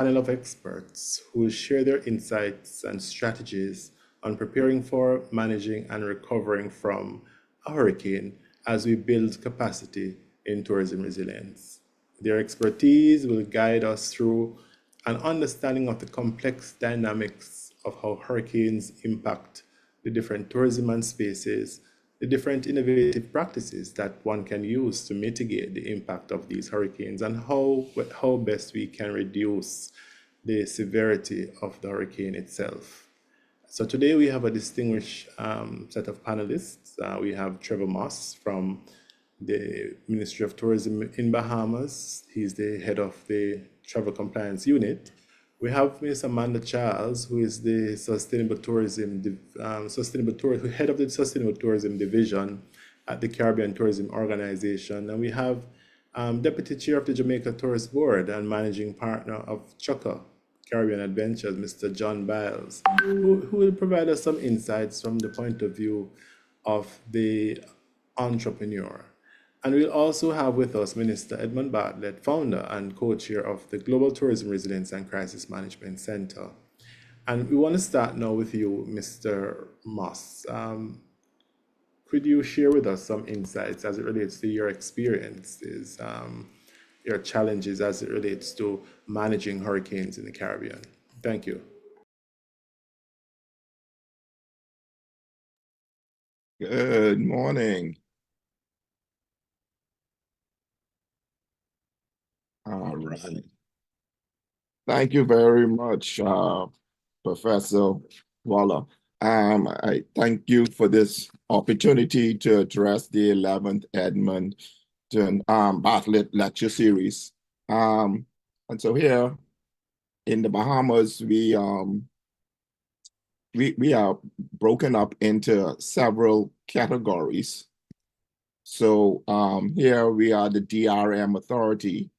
panel of experts who will share their insights and strategies on preparing for, managing, and recovering from a hurricane as we build capacity in tourism resilience. Their expertise will guide us through an understanding of the complex dynamics of how hurricanes impact the different tourism and spaces, the different innovative practices that one can use to mitigate the impact of these hurricanes, and how best we can reduce the severity of the hurricane itself. So today we have a distinguished set of panelists. We have Trevor Moss from the Ministry of Tourism in Bahamas. He's the head of the Travel Compliance Unit. We have Ms. Amanda Charles, who is the head of the Sustainable Tourism Division at the Caribbean Tourism Organization. And we have Deputy Chair of the Jamaica Tourist Board and Managing Partner of Chukka Caribbean Adventures, Mr. John Biles, who will provide us some insights from the point of view of the entrepreneur. And we'll also have with us Minister Edmund Bartlett, founder and co-chair of the Global Tourism Resilience and Crisis Management Center. And we want to start now with you, Mr. Moss. Could you share with us some insights as it relates to your experiences, your challenges as it relates to managing hurricanes in the Caribbean? Thank you. Good morning. All right. Thank you very much, Professor Waller. I thank you for this opportunity to address the 11th Edmund Bartlett Lecture Series. And so here in the Bahamas, we are broken up into several categories. So here we are the DRM Authority,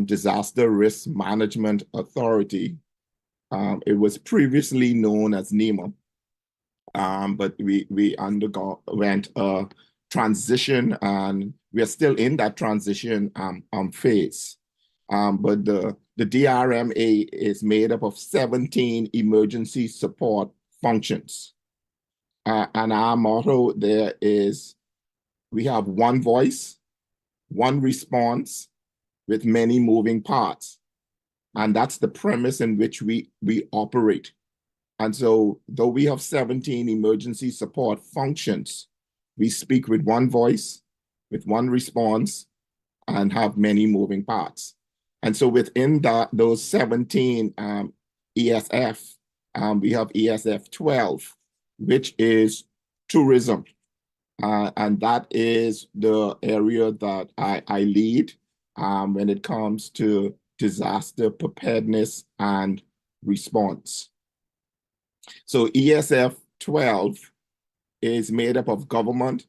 Disaster Risk Management Authority. It was previously known as NEMA, but we underwent a transition, and we are still in that transition phase. But the DRMA is made up of 17 emergency support functions. And our motto there is, we have one voice, one response with many moving parts. And that's the premise in which we operate. And so though we have 17 emergency support functions, we speak with one voice, with one response, and have many moving parts. And so within those 17 ESF, we have ESF 12, which is tourism. And that is the area that I lead when it comes to disaster preparedness and response. So ESF 12 is made up of government,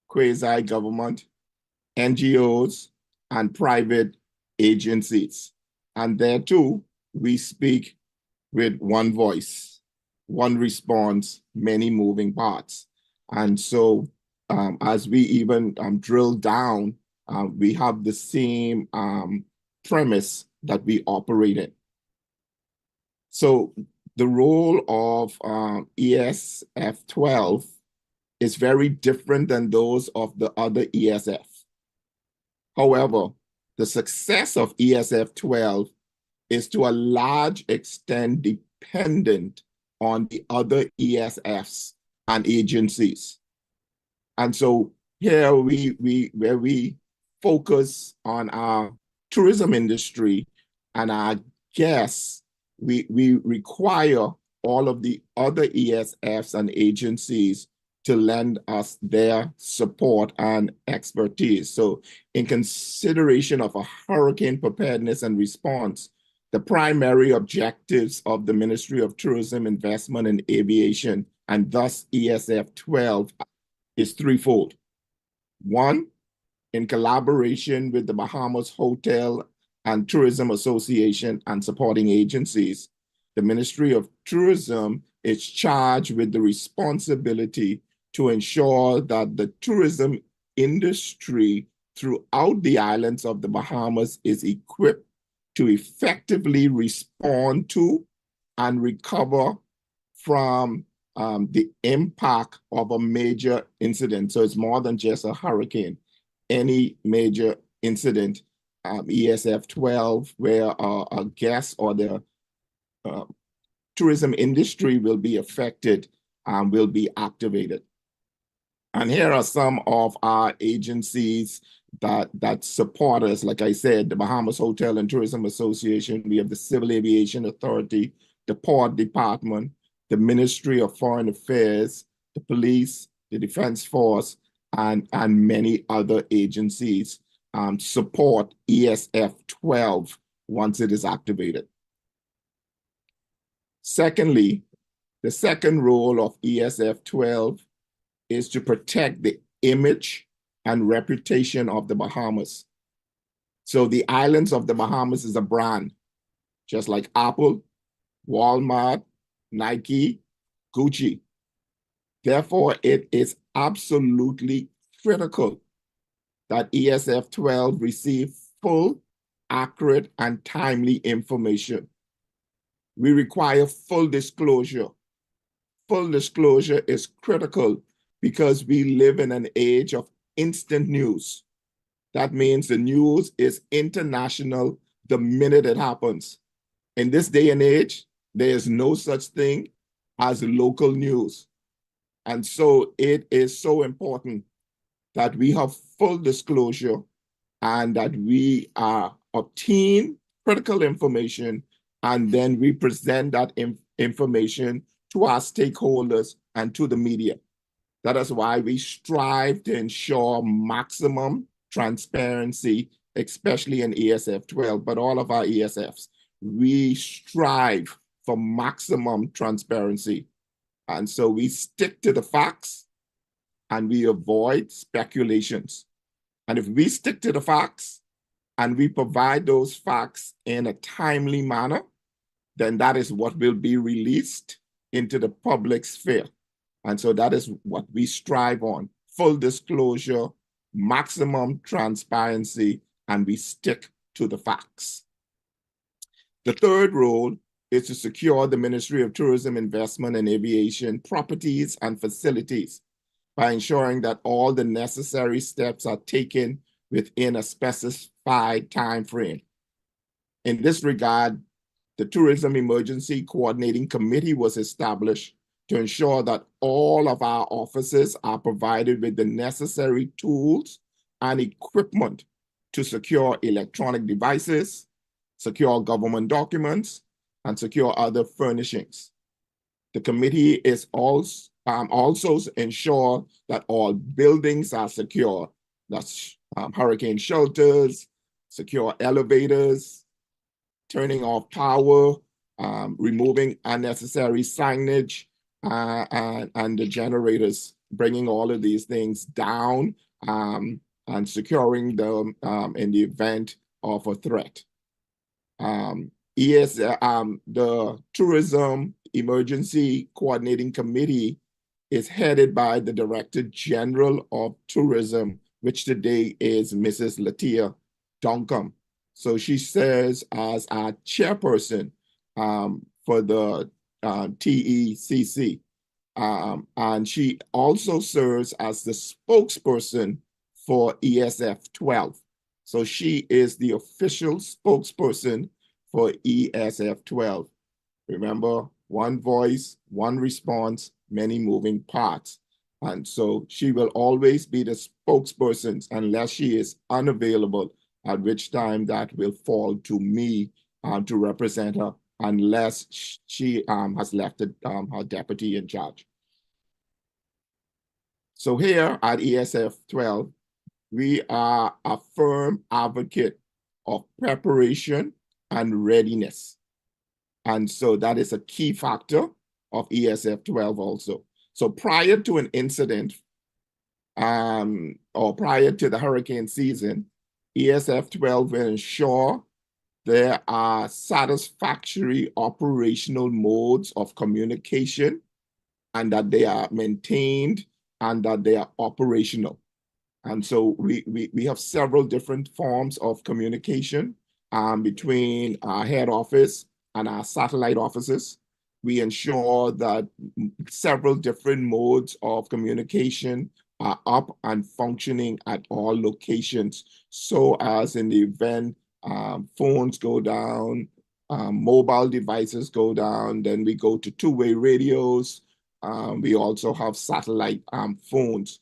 quasi-government, NGOs, and private agencies. And there too, we speak with one voice, one response, many moving parts. And so as we even drill down, we have the same premise that we operate in. So the role of ESF 12 is very different than those of the other ESF. However, the success of ESF 12 is to a large extent dependent on the other ESFs and agencies. And so here where we focus on our tourism industry and our guests, we require all of the other ESFs and agencies to lend us their support and expertise. So in consideration of a hurricane preparedness and response, the primary objectives of the Ministry of Tourism, Investment and Aviation, and thus ESF 12, is threefold. One, in collaboration with the Bahamas Hotel and Tourism Association and supporting agencies, the Ministry of Tourism is charged with the responsibility to ensure that the tourism industry throughout the islands of the Bahamas is equipped to effectively respond to and recover from the impact of a major incident. So it's more than just a hurricane. Any major incident, ESF 12, where a guest or the tourism industry will be affected and will be activated. And here are some of our agencies that support us. Like I said, the Bahamas Hotel and Tourism Association, we have the Civil Aviation Authority, the Port Department, the Ministry of Foreign Affairs, the police, the Defense Force, and many other agencies support ESF 12 once it is activated. Secondly, the second role of ESF 12 is to protect the image and reputation of the Bahamas. So the islands of the Bahamas is a brand, just like Apple, Walmart, Nike, Gucci. Therefore, it is absolutely critical that ESF 12 receive full, accurate, and timely information. We require full disclosure. Full disclosure is critical because we live in an age of instant news. That means the news is international the minute it happens. In this day and age, there is no such thing as local news. And so it is so important that we have full disclosure and that we obtain critical information, and then we present that information to our stakeholders and to the media. That is why we strive to ensure maximum transparency, especially in ESF 12, but all of our ESFs. We strive for maximum transparency. And so we stick to the facts and we avoid speculations. And if we stick to the facts and we provide those facts in a timely manner, then that is what will be released into the public sphere. And so that is what we strive on: full disclosure, maximum transparency, and we stick to the facts. The third role is to secure the Ministry of Tourism, Investment, and Aviation properties and facilities by ensuring that all the necessary steps are taken within a specified time frame. In this regard, the Tourism Emergency Coordinating Committee was established to ensure that all of our offices are provided with the necessary tools and equipment to secure electronic devices, secure government documents, and secure other furnishings. The committee is also ensure that all buildings are secure. That's hurricane shelters, secure elevators, turning off power, removing unnecessary signage, and the generators, bringing all of these things down and securing them in the event of a threat. The Tourism Emergency Coordinating Committee is headed by the Director General of Tourism, which today is Mrs. Latia Duncombe. So she serves as our chairperson for the TECC. And she also serves as the spokesperson for ESF 12. So she is the official spokesperson for ESF 12. Remember, one voice, one response, many moving parts. And so she will always be the spokesperson unless she is unavailable, at which time that will fall to me to represent her, unless she has left her deputy in charge. So here at ESF 12, we are a firm advocate of preparation and readiness. And so that is a key factor of ESF 12 also. So prior to an incident or prior to the hurricane season, ESF 12 will ensure there are satisfactory operational modes of communication and that they are maintained and that they are operational. And so we have several different forms of communication. between our head office and our satellite offices. We ensure that several different modes of communication are up and functioning at all locations. So as in the event phones go down, mobile devices go down, then we go to two-way radios. We also have satellite phones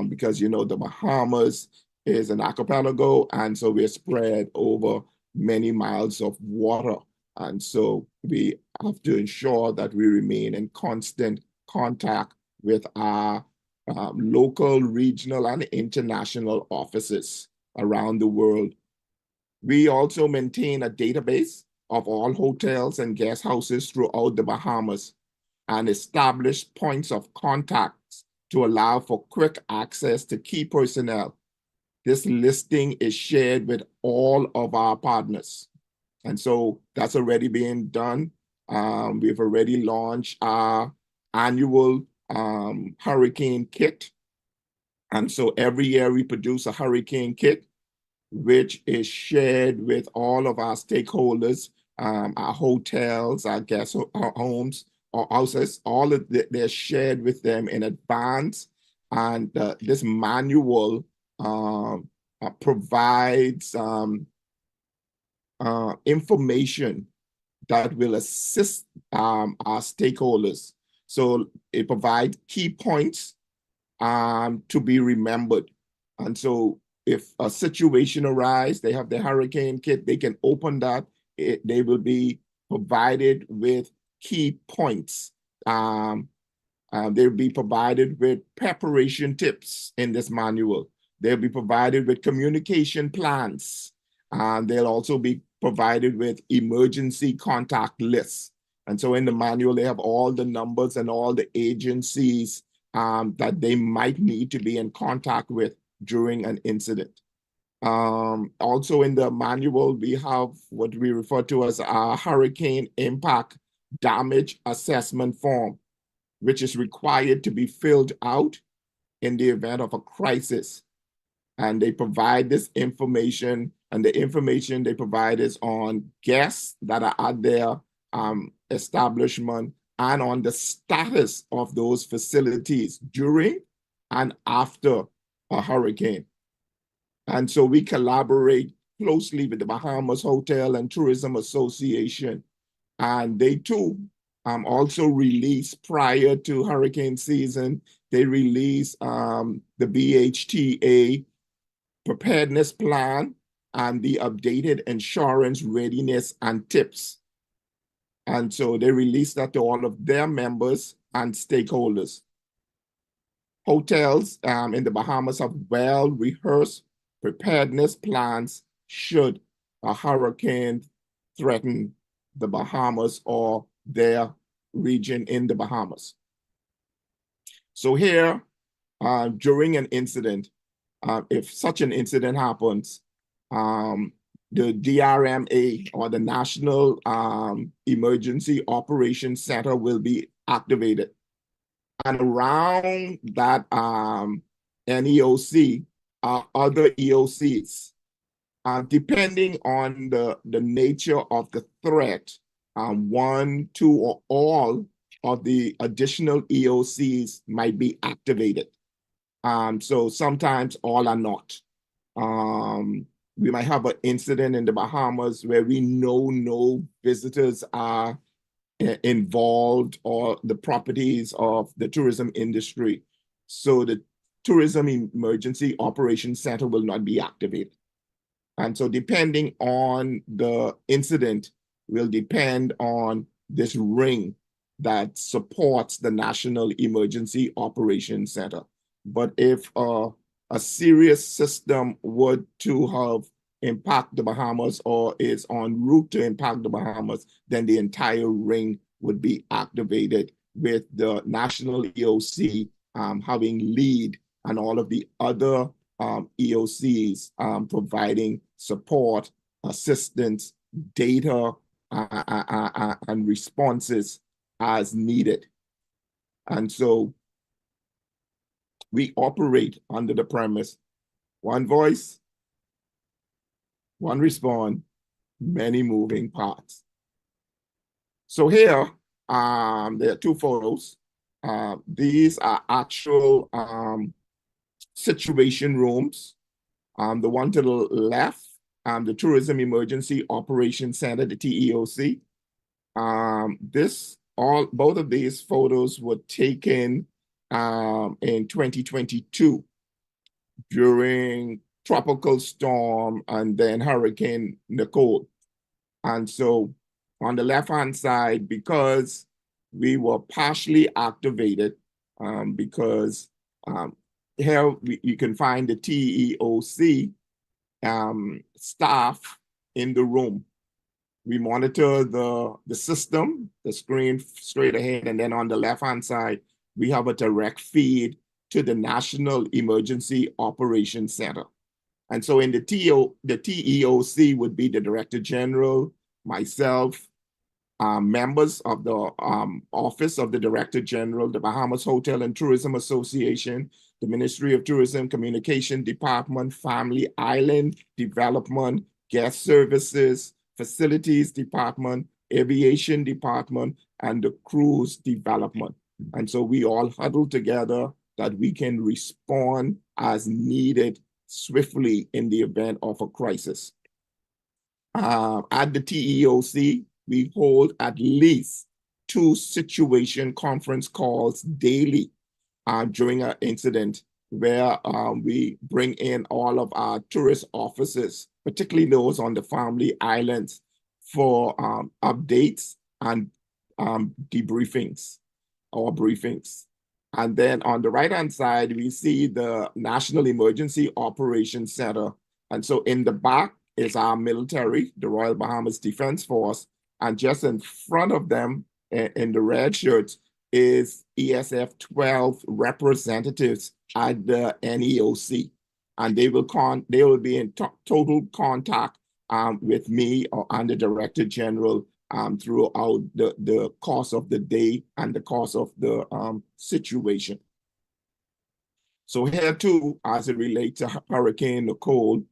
because, you know, the Bahamas is an archipelago, and so we're spread over many miles of water. And so we have to ensure that we remain in constant contact with our local, regional, and international offices around the world. We also maintain a database of all hotels and guest houses throughout the Bahamas and establish points of contacts to allow for quick access to key personnel. This listing is shared with all of our partners. And so that's already being done. We've already launched our annual hurricane kit. And so every year we produce a hurricane kit, which is shared with all of our stakeholders, our hotels, our guest our homes, our houses, they're shared with them in advance. And this manual provides information that will assist our stakeholders. So it provides key points to be remembered. And so if a situation arises, they have the hurricane kit, they can open that. They will be provided with key points. They'll be provided with preparation tips in this manual. They'll be provided with communication plans. They'll also be provided with emergency contact lists. And so in the manual, they have all the numbers and all the agencies that they might need to be in contact with during an incident. Also in the manual, we have what we refer to as a hurricane impact damage assessment form, which is required to be filled out in the event of a crisis. And they provide this information, and the information they provide is on guests that are at their establishment and on the status of those facilities during and after a hurricane. And so we collaborate closely with the Bahamas Hotel and Tourism Association. And they too also release, prior to hurricane season, they release the BHTA preparedness plan and the updated insurance readiness and tips. And so they release that to all of their members and stakeholders. Hotels in the Bahamas have well-rehearsed preparedness plans should a hurricane threaten the Bahamas or their region in the Bahamas. So here, during an incident, if such an incident happens, the DRMA, or the National Emergency Operations Center, will be activated. And around that NEOC are other EOCs. Depending on the nature of the threat, one, two, or all of the additional EOCs might be activated. So sometimes all are not. We might have an incident in the Bahamas where we know no visitors are involved or the properties of the tourism industry. So the Tourism Emergency Operations Center will not be activated. And so depending on the incident will depend on this ring that supports the National Emergency Operations Center. But if a serious system would to have impact the Bahamas or is en route to impact the Bahamas, then the entire ring would be activated with the national EOC having lead and all of the other EOCs providing support, assistance, data, and responses as needed. And so we operate under the premise, one voice, one respond, many moving parts. So here, there are two photos. These are actual situation rooms. The one to the left, the Tourism Emergency Operations Center, the TEOC. Both of these photos were taken in 2022 during tropical storm and then Hurricane Nicole. And so on the left-hand side, because we were partially activated, because here you can find the TEOC staff in the room. We monitor the system, the screen straight ahead, and then on the left-hand side, we have a direct feed to the National Emergency Operations Center. And so in the TEOC would be the Director General, myself, members of the Office of the Director General, the Bahamas Hotel and Tourism Association, the Ministry of Tourism, Communication Department, Family Island Development, Guest Services, Facilities Department, Aviation Department, and the Cruise Development. And so we all huddle together that we can respond as needed swiftly in the event of a crisis. At the TEOC, we hold at least 2 situation conference calls daily during an incident where we bring in all of our tourist officers, particularly those on the family islands, for updates and debriefings or briefings. And then on the right-hand side, we see the National Emergency Operations Center. And so in the back is our military, the Royal Bahamas Defense Force. And just in front of them, in the red shirts, is ESF 12 representatives at the NEOC. And they will be in total contact with me and the Director General throughout the course of the day and the course of the situation. So here too, as it relates to Hurricane Nicole,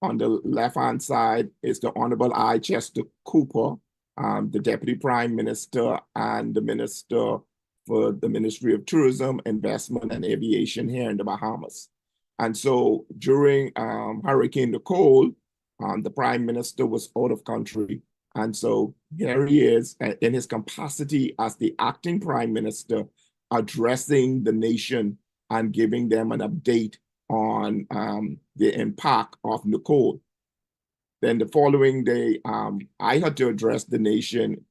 on the left-hand side is the Honorable I. Chester Cooper, the Deputy Prime Minister and the Minister for the Ministry of Tourism, Investment, and Aviation here in the Bahamas. And so during Hurricane Nicole, the Prime Minister was out of country. And so here he is in his capacity as the acting Prime Minister, addressing the nation and giving them an update on the impact of Nicole. Then the following day, I had to address the nation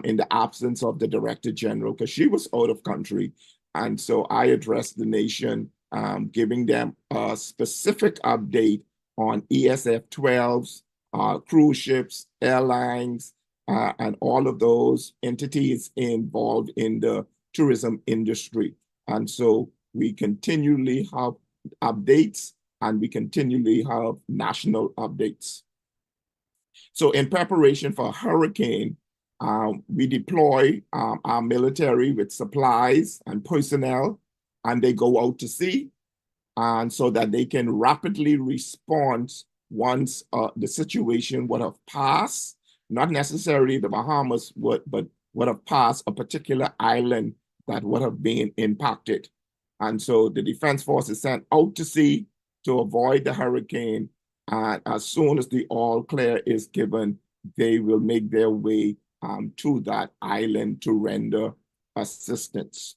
in the absence of the Director General because she was out of country. And so I addressed the nation, giving them a specific update on ESF 12s, cruise ships, airlines, and all of those entities involved in the tourism industry. And so we continually have updates and we continually have national updates. So in preparation for a hurricane, we deploy our military with supplies and personnel, and they go out to sea, and so that they can rapidly respond once the situation would have passed, not necessarily the Bahamas, but would have passed a particular island that would have been impacted. And so the Defense Force is sent out to sea to avoid the hurricane. And as soon as the all clear is given, they will make their way to that island to render assistance.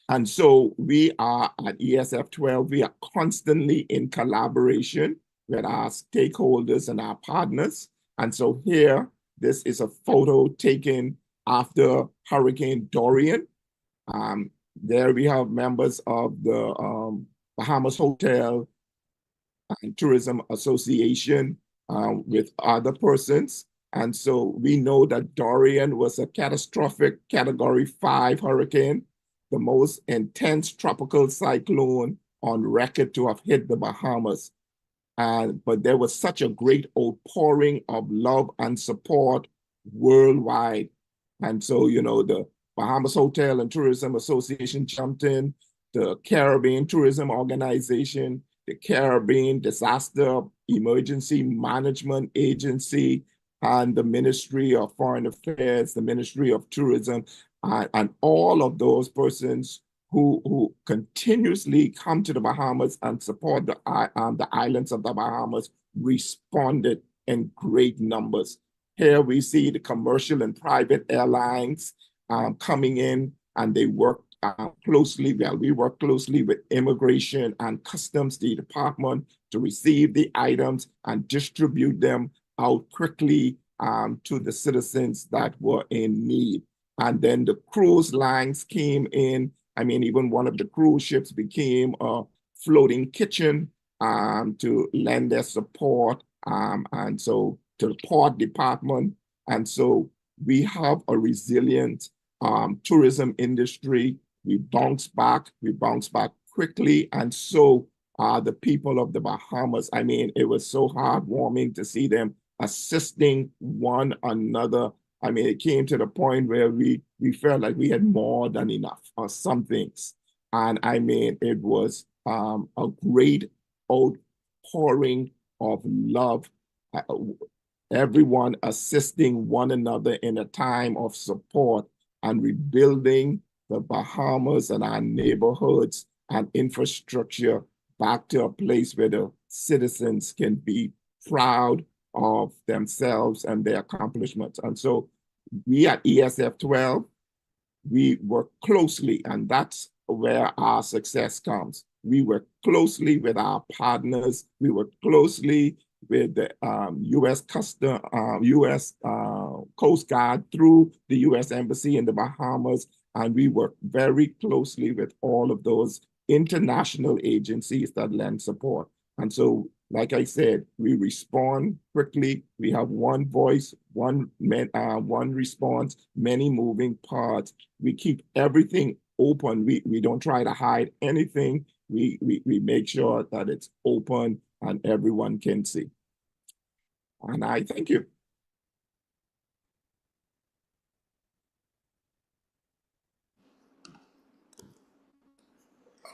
And so we are at ESF 12, we are constantly in collaboration with our stakeholders and our partners. And so here, this is a photo taken after Hurricane Dorian. There we have members of the Bahamas Hotel and Tourism Association with other persons. And so we know that Dorian was a catastrophic Category 5 hurricane, the most intense tropical cyclone on record to have hit the Bahamas. But there was such a great outpouring of love and support worldwide. And so, you know, the Bahamas Hotel and Tourism Association jumped in, the Caribbean Tourism Organization, the Caribbean Disaster Emergency Management Agency, and the Ministry of Foreign Affairs, the Ministry of Tourism, and all of those persons who continuously come to the Bahamas and support the islands of the Bahamas responded in great numbers. Here we see the commercial and private airlines coming in, and they work closely. Well, we work closely with Immigration and Customs, the department, to receive the items and distribute them out quickly to the citizens that were in need. And then the cruise lines came in. I mean, even one of the cruise ships became a floating kitchen to lend their support, and so to the port department. And so we have a resilient tourism industry. We bounce back quickly. And so the people of the Bahamas, I mean, it was so heartwarming to see them assisting one another. I mean, it came to the point where we felt like we had more than enough of some things. And I mean, it was a great outpouring of love, everyone assisting one another in a time of support and rebuilding the Bahamas and our neighborhoods and infrastructure back to a place where the citizens can be proud of themselves and their accomplishments. And so we at ESF 12, we work closely, and that's where our success comes. We work closely with our partners. We work closely with the U.S. Coast Guard through the U.S. Embassy in the Bahamas, and we work very closely with all of those international agencies that lend support. And so, like I said, we respond quickly. We have one voice, one response, many moving parts. We keep everything open. We don't try to hide anything. We make sure that it's open and everyone can see. And I thank you.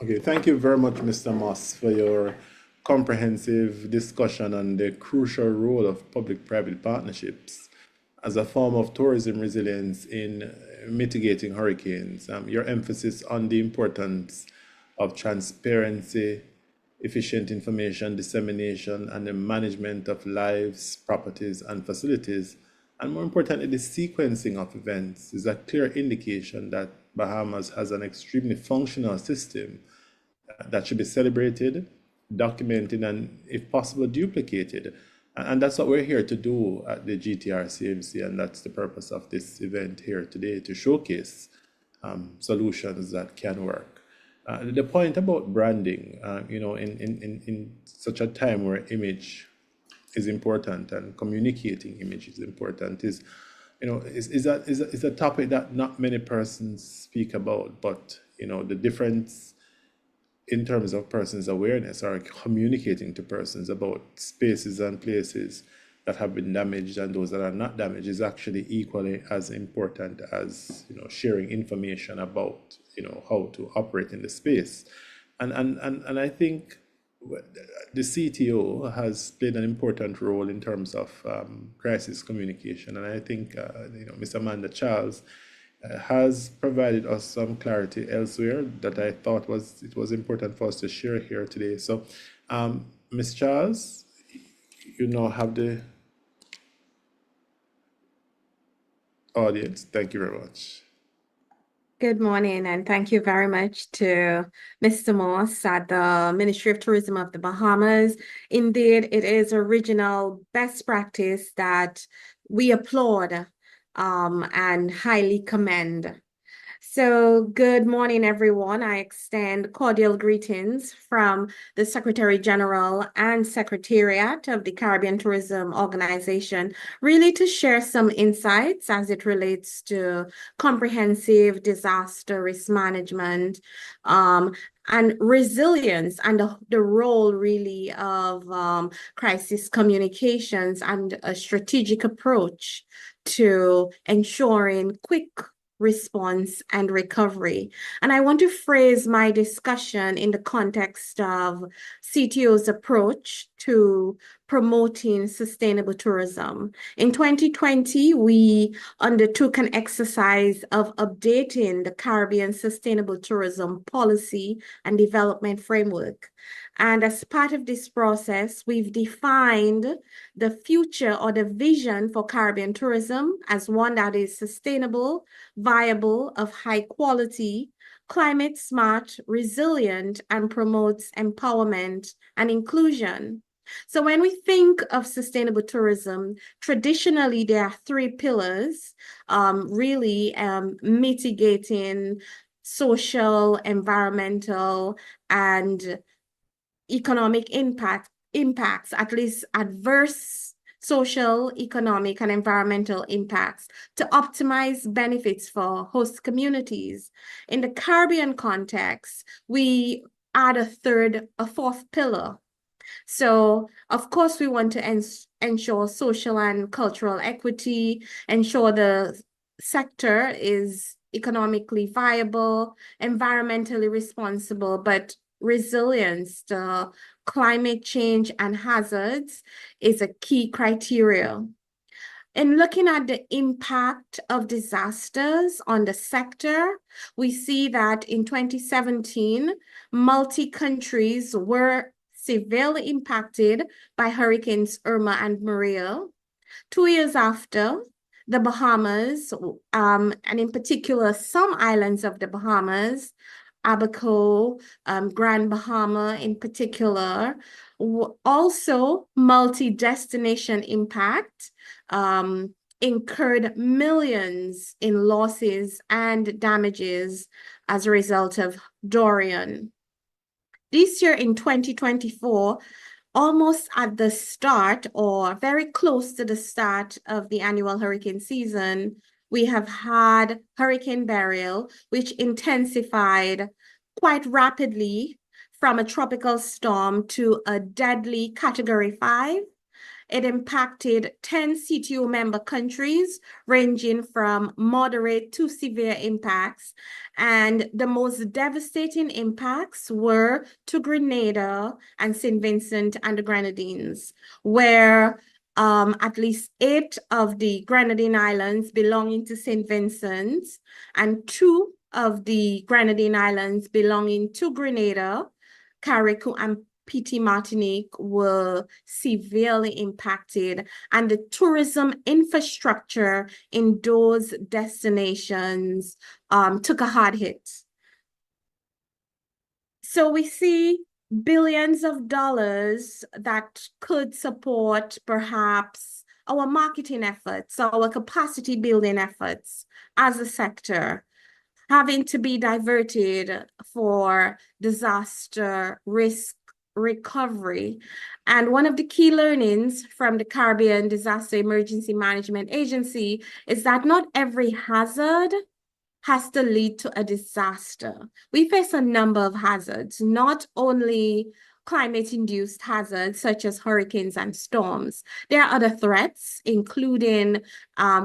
Okay, thank you very much, Mr. Moss, for your comprehensive discussion on the crucial role of public-private partnerships as a form of tourism resilience in mitigating hurricanes. Your emphasis on the importance of transparency, efficient information dissemination, and the management of lives, properties, and facilities, and more importantly, the sequencing of events is a clear indication that Bahamas has an extremely functional system that should be celebrated, documented, and if possible, duplicated. And that's what we're here to do at the GTR CMC, and that's the purpose of this event here today, to showcase solutions that can work. The point about branding, in such a time where image is important and communicating image is important, is a topic that not many persons speak about. But the difference in terms of persons' awareness or communicating to persons about spaces and places that have been damaged and those that are not damaged is actually equally as important as sharing information about how to operate in the space. And I think the CTO has played an important role in terms of crisis communication, and I think Ms. Amanda Charles has provided us some clarity elsewhere that I thought it was important for us to share here today. So, Ms. Charles, you now have the audience. Thank you very much. Good morning, and thank you very much to Mr. Moss at the Ministry of Tourism of the Bahamas. Indeed, it is original best practice that we applaud and highly commend. So, good morning, everyone. I extend cordial greetings from the Secretary General and Secretariat of the Caribbean Tourism Organization, really to share some insights as it relates to comprehensive disaster risk management, and resilience, and the role really of crisis communications and a strategic approach to ensuring quick response, and recovery. And I want to phrase my discussion in the context of CTO's approach to promoting sustainable tourism. In 2020, we undertook an exercise of updating the Caribbean Sustainable Tourism Policy and Development Framework. And as part of this process, we've defined the future or the vision for Caribbean tourism as one that is sustainable, viable, of high quality, climate smart, resilient, and promotes empowerment and inclusion. So when we think of sustainable tourism, traditionally there are three pillars, really mitigating social, environmental, and economic impacts, at least adverse social, economic, and environmental impacts to optimize benefits for host communities. In the Caribbean context, we add a fourth pillar. So, of course, we want to ensure social and cultural equity, ensure the sector is economically viable, environmentally responsible, but resilience to climate change and hazards is a key criteria. In looking at the impact of disasters on the sector, we see that in 2017, multi-countries were severely impacted by Hurricanes Irma and Maria. 2 years after, the Bahamas, and in particular, some islands of the Bahamas, Abaco, Grand Bahama in particular, also multi-destination impact, incurred millions in losses and damages as a result of Dorian. This year in 2024, almost at the start or very close to the start of the annual hurricane season, we have had Hurricane Beryl, which intensified quite rapidly from a tropical storm to a deadly Category 5. It impacted 10 CTO member countries, ranging from moderate to severe impacts. And the most devastating impacts were to Grenada and St. Vincent and the Grenadines, where at least 8 of the Grenadine Islands belonging to St. Vincent and 2 of the Grenadine Islands belonging to Grenada, Carriacou, and PT Martinique were severely impacted, and the tourism infrastructure in those destinations took a hard hit. So we see billions of dollars that could support perhaps our marketing efforts, our capacity building efforts as a sector, having to be diverted for disaster risk recovery. And one of the key learnings from the Caribbean Disaster Emergency Management Agency is that not every hazard has to lead to a disaster. We face a number of hazards, not only climate-induced hazards such as hurricanes and storms. There are other threats, including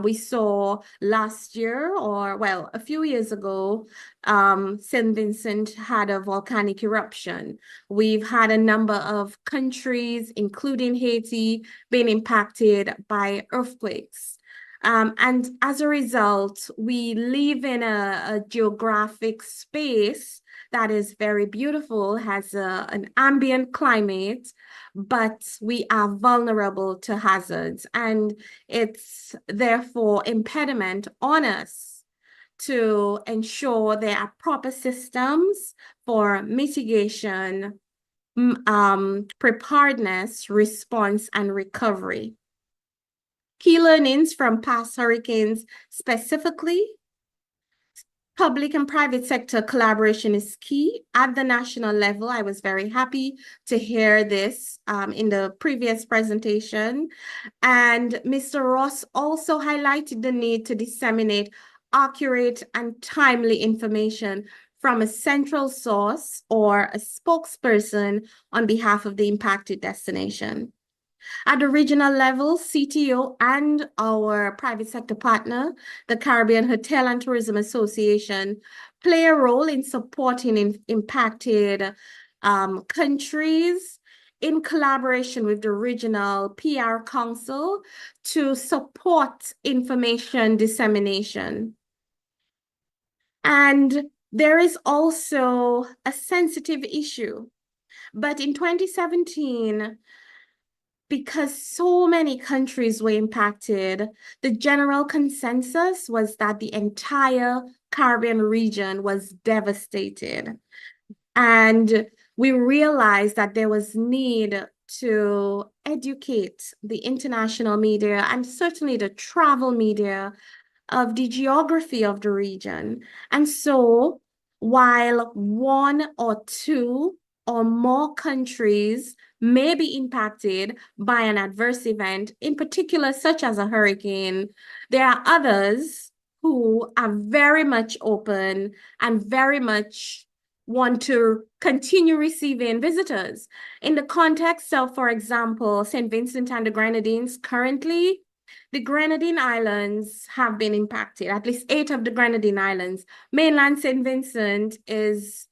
we saw last year, or well, a few years ago, St. Vincent had a volcanic eruption. We've had a number of countries, including Haiti, being impacted by earthquakes. And as a result, we live in a geographic space that is very beautiful, has an ambient climate, but we are vulnerable to hazards. And it's therefore impediment on us to ensure there are proper systems for mitigation, preparedness, response, and recovery. Key learnings from past hurricanes specifically: public and private sector collaboration is key at the national level. I was very happy to hear this in the previous presentation. And Mr. Ross also highlighted the need to disseminate accurate and timely information from a central source or a spokesperson on behalf of the impacted destination. At the regional level, CTO and our private sector partner, the Caribbean Hotel and Tourism Association, play a role in supporting impacted countries in collaboration with the regional PR council to support information dissemination. And there is also a sensitive issue. But in 2017, because so many countries were impacted, the general consensus was that the entire Caribbean region was devastated. And we realized that there was need to educate the international media and certainly the travel media of the geography of the region. And so while one or two or more countries may be impacted by an adverse event, in particular, such as a hurricane, there are others who are very much open and very much want to continue receiving visitors. In the context of, for example, St. Vincent and the Grenadines, currently, the Grenadine Islands have been impacted, at least 8 of the Grenadine Islands. Mainland St. Vincent is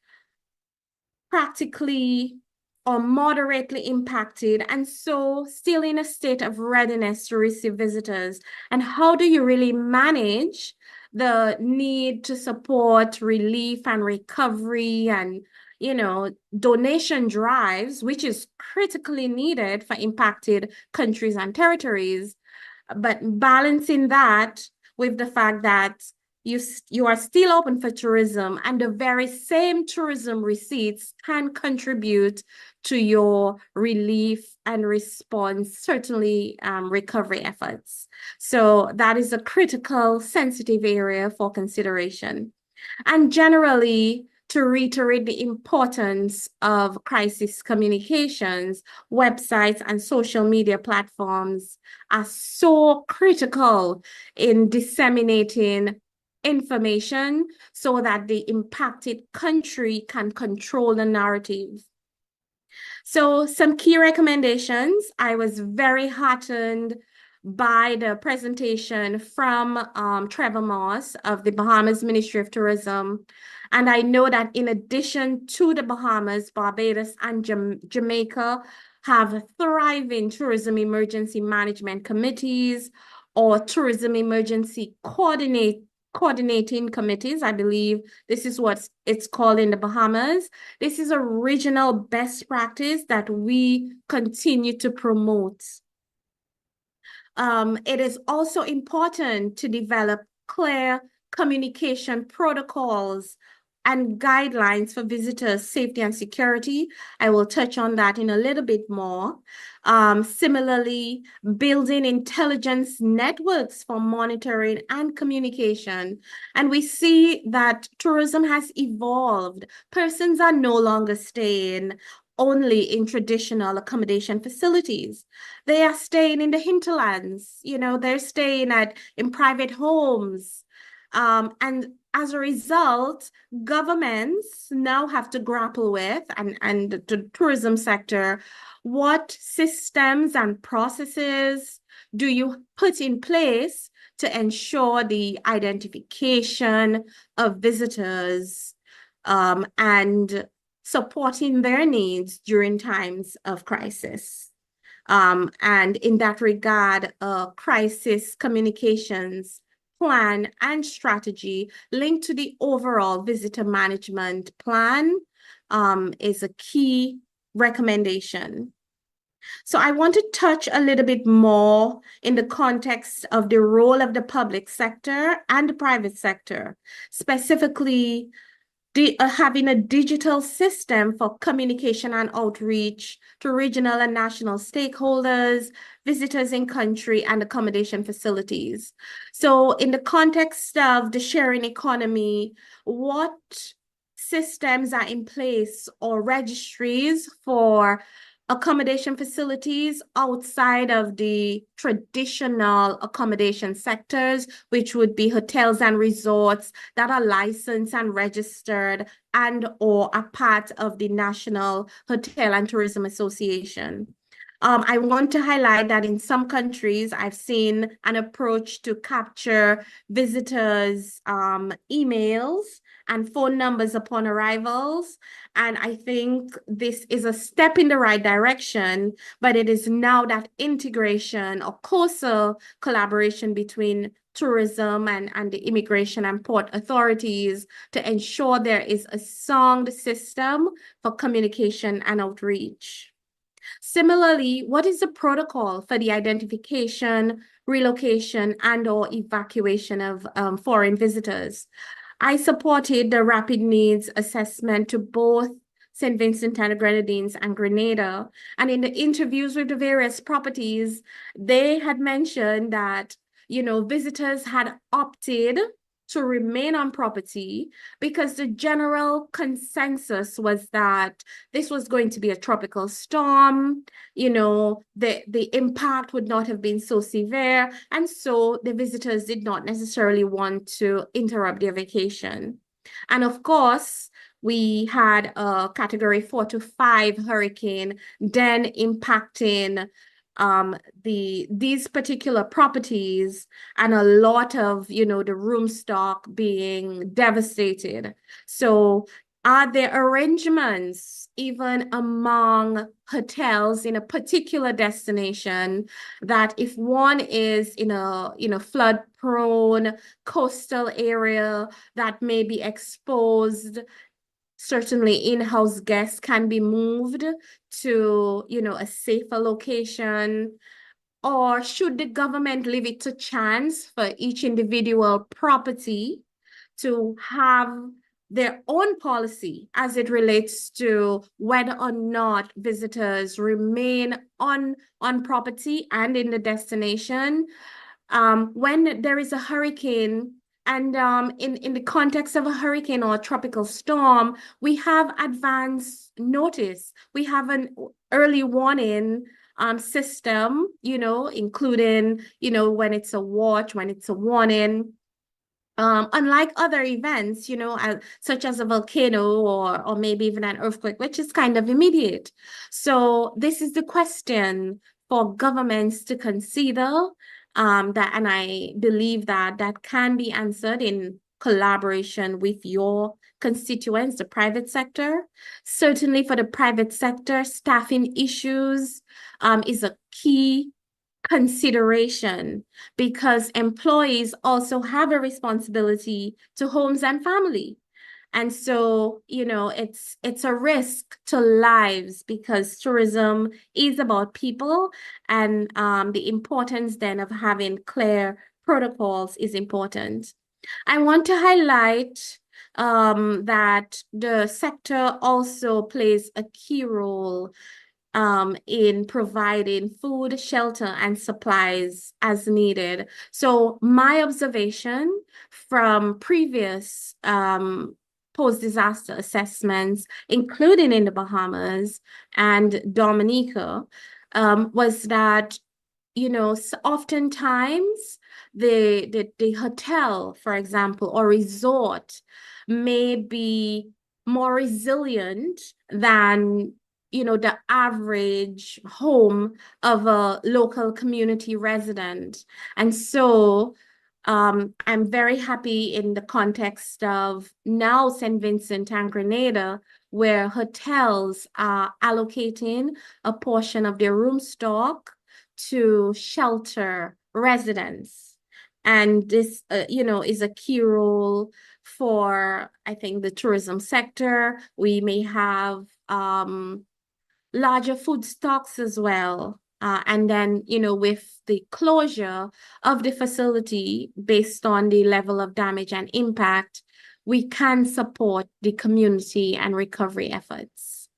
practically or moderately impacted, and so still in a state of readiness to receive visitors. And how do you really manage the need to support relief and recovery and, you know, donation drives, which is critically needed for impacted countries and territories, but balancing that with the fact that you are still open for tourism, and the very same tourism receipts can contribute to your relief and response, certainly recovery efforts. So that is a critical, sensitive area for consideration. And generally, to reiterate the importance of crisis communications, websites and social media platforms are so critical in disseminating information so that the impacted country can control the narrative. So some key recommendations. I was very heartened by the presentation from Trevor Moss of the Bahamas Ministry of Tourism. And I know that in addition to the Bahamas, Barbados and Jamaica have thriving tourism emergency management committees or tourism emergency coordinating committees. I believe this is what it's called in the Bahamas. This is a regional best practice that we continue to promote. It is also important to develop clear communication protocols and guidelines for visitors' safety and security. I will touch on that in a little bit more. Similarly, building intelligence networks for monitoring and communication. And we see that tourism has evolved. Persons are no longer staying only in traditional accommodation facilities. They are staying in the hinterlands, you know, they're staying in private homes. And as a result, governments now have to grapple with, and the tourism sector, what systems and processes do you put in place to ensure the identification of visitors and supporting their needs during times of crisis. And in that regard, crisis communications plan and strategy linked to the overall visitor management plan is a key recommendation. So I want to touch a little bit more in the context of the role of the public sector and the private sector, specifically having a digital system for communication and outreach to regional and national stakeholders, visitors in country, and accommodation facilities. So in the context of the sharing economy, what systems are in place or registries for accommodation facilities outside of the traditional accommodation sectors, which would be hotels and resorts that are licensed and registered and or are part of the National Hotel and Tourism Association. I want to highlight that in some countries, I've seen an approach to capture visitors' emails and phone numbers upon arrivals. And I think this is a step in the right direction, but it is now that integration or closer collaboration between tourism and the immigration and port authorities to ensure there is a sound system for communication and outreach. Similarly, what is the protocol for the identification, relocation, and/or evacuation of foreign visitors? I supported the rapid needs assessment to both St. Vincent and the Grenadines and Grenada. And in the interviews with the various properties, they had mentioned that, visitors had opted to remain on property because the general consensus was that this was going to be a tropical storm. The impact would not have been so severe, and so the visitors did not necessarily want to interrupt their vacation. And of course, we had a category 4 to 5 hurricane then impacting these particular properties, and a lot of the room stock being devastated. So are there arrangements even among hotels in a particular destination that if one is in a flood prone coastal area that may be exposed, certainly in-house guests can be moved to, a safer location? Or should the government leave it to chance for each individual property to have their own policy as it relates to whether or not visitors remain on property and in the destination when there is a hurricane? And in the context of a hurricane or a tropical storm, we have advance notice. We have an early warning system, including, when it's a watch, when it's a warning. Unlike other events, such as a volcano or maybe even an earthquake, which is kind of immediate. So this is the question for governments to consider, that, and I believe that can be answered in collaboration with your constituents, the private sector. Certainly for the private sector, staffing issues is a key consideration because employees also have a responsibility to homes and family. And so, it's a risk to lives because tourism is about people, and the importance then of having clear protocols is important. I want to highlight that the sector also plays a key role in providing food, shelter, and supplies as needed. So my observation from previous post-disaster assessments, including in the Bahamas and Dominica, was that, oftentimes the hotel, for example, or resort may be more resilient than the average home of a local community resident. And so I'm very happy in the context of now St. Vincent and Grenada, where hotels are allocating a portion of their room stock to shelter residents. And this, is a key role for, I think, the tourism sector. We may have larger food stocks as well. And then, with the closure of the facility based on the level of damage and impact, we can support the community and recovery efforts.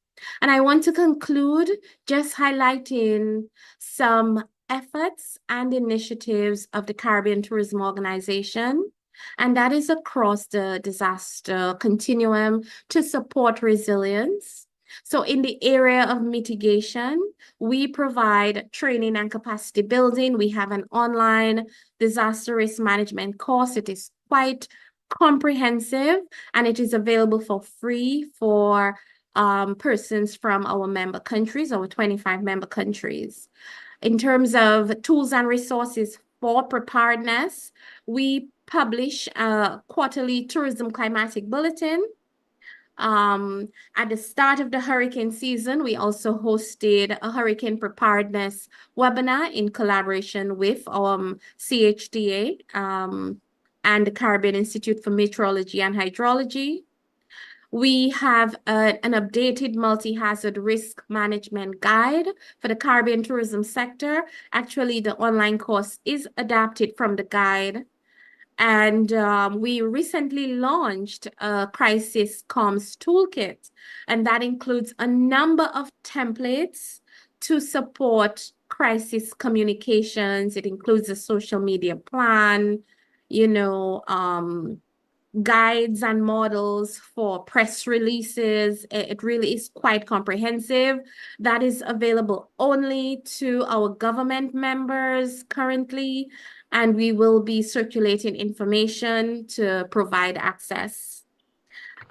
And I want to conclude just highlighting some efforts and initiatives of the Caribbean Tourism Organization, and that is across the disaster continuum to support resilience. So in the area of mitigation, we provide training and capacity building. We have an online disaster risk management course. It is quite comprehensive, and it is available for free for persons from our member countries, our 25 member countries. In terms of tools and resources for preparedness, we publish a quarterly tourism climatic bulletin. At the start of the hurricane season, we also hosted a hurricane preparedness webinar in collaboration with CHDA and the Caribbean Institute for Meteorology and Hydrology. We have an updated multi-hazard risk management guide for the Caribbean tourism sector. Actually, the online course is adapted from the guide. And we recently launched a crisis comms toolkit, and that includes a number of templates to support crisis communications. It includes a social media plan, guides and models for press releases. It really is quite comprehensive. That is available only to our government members currently, and we will be circulating information to provide access.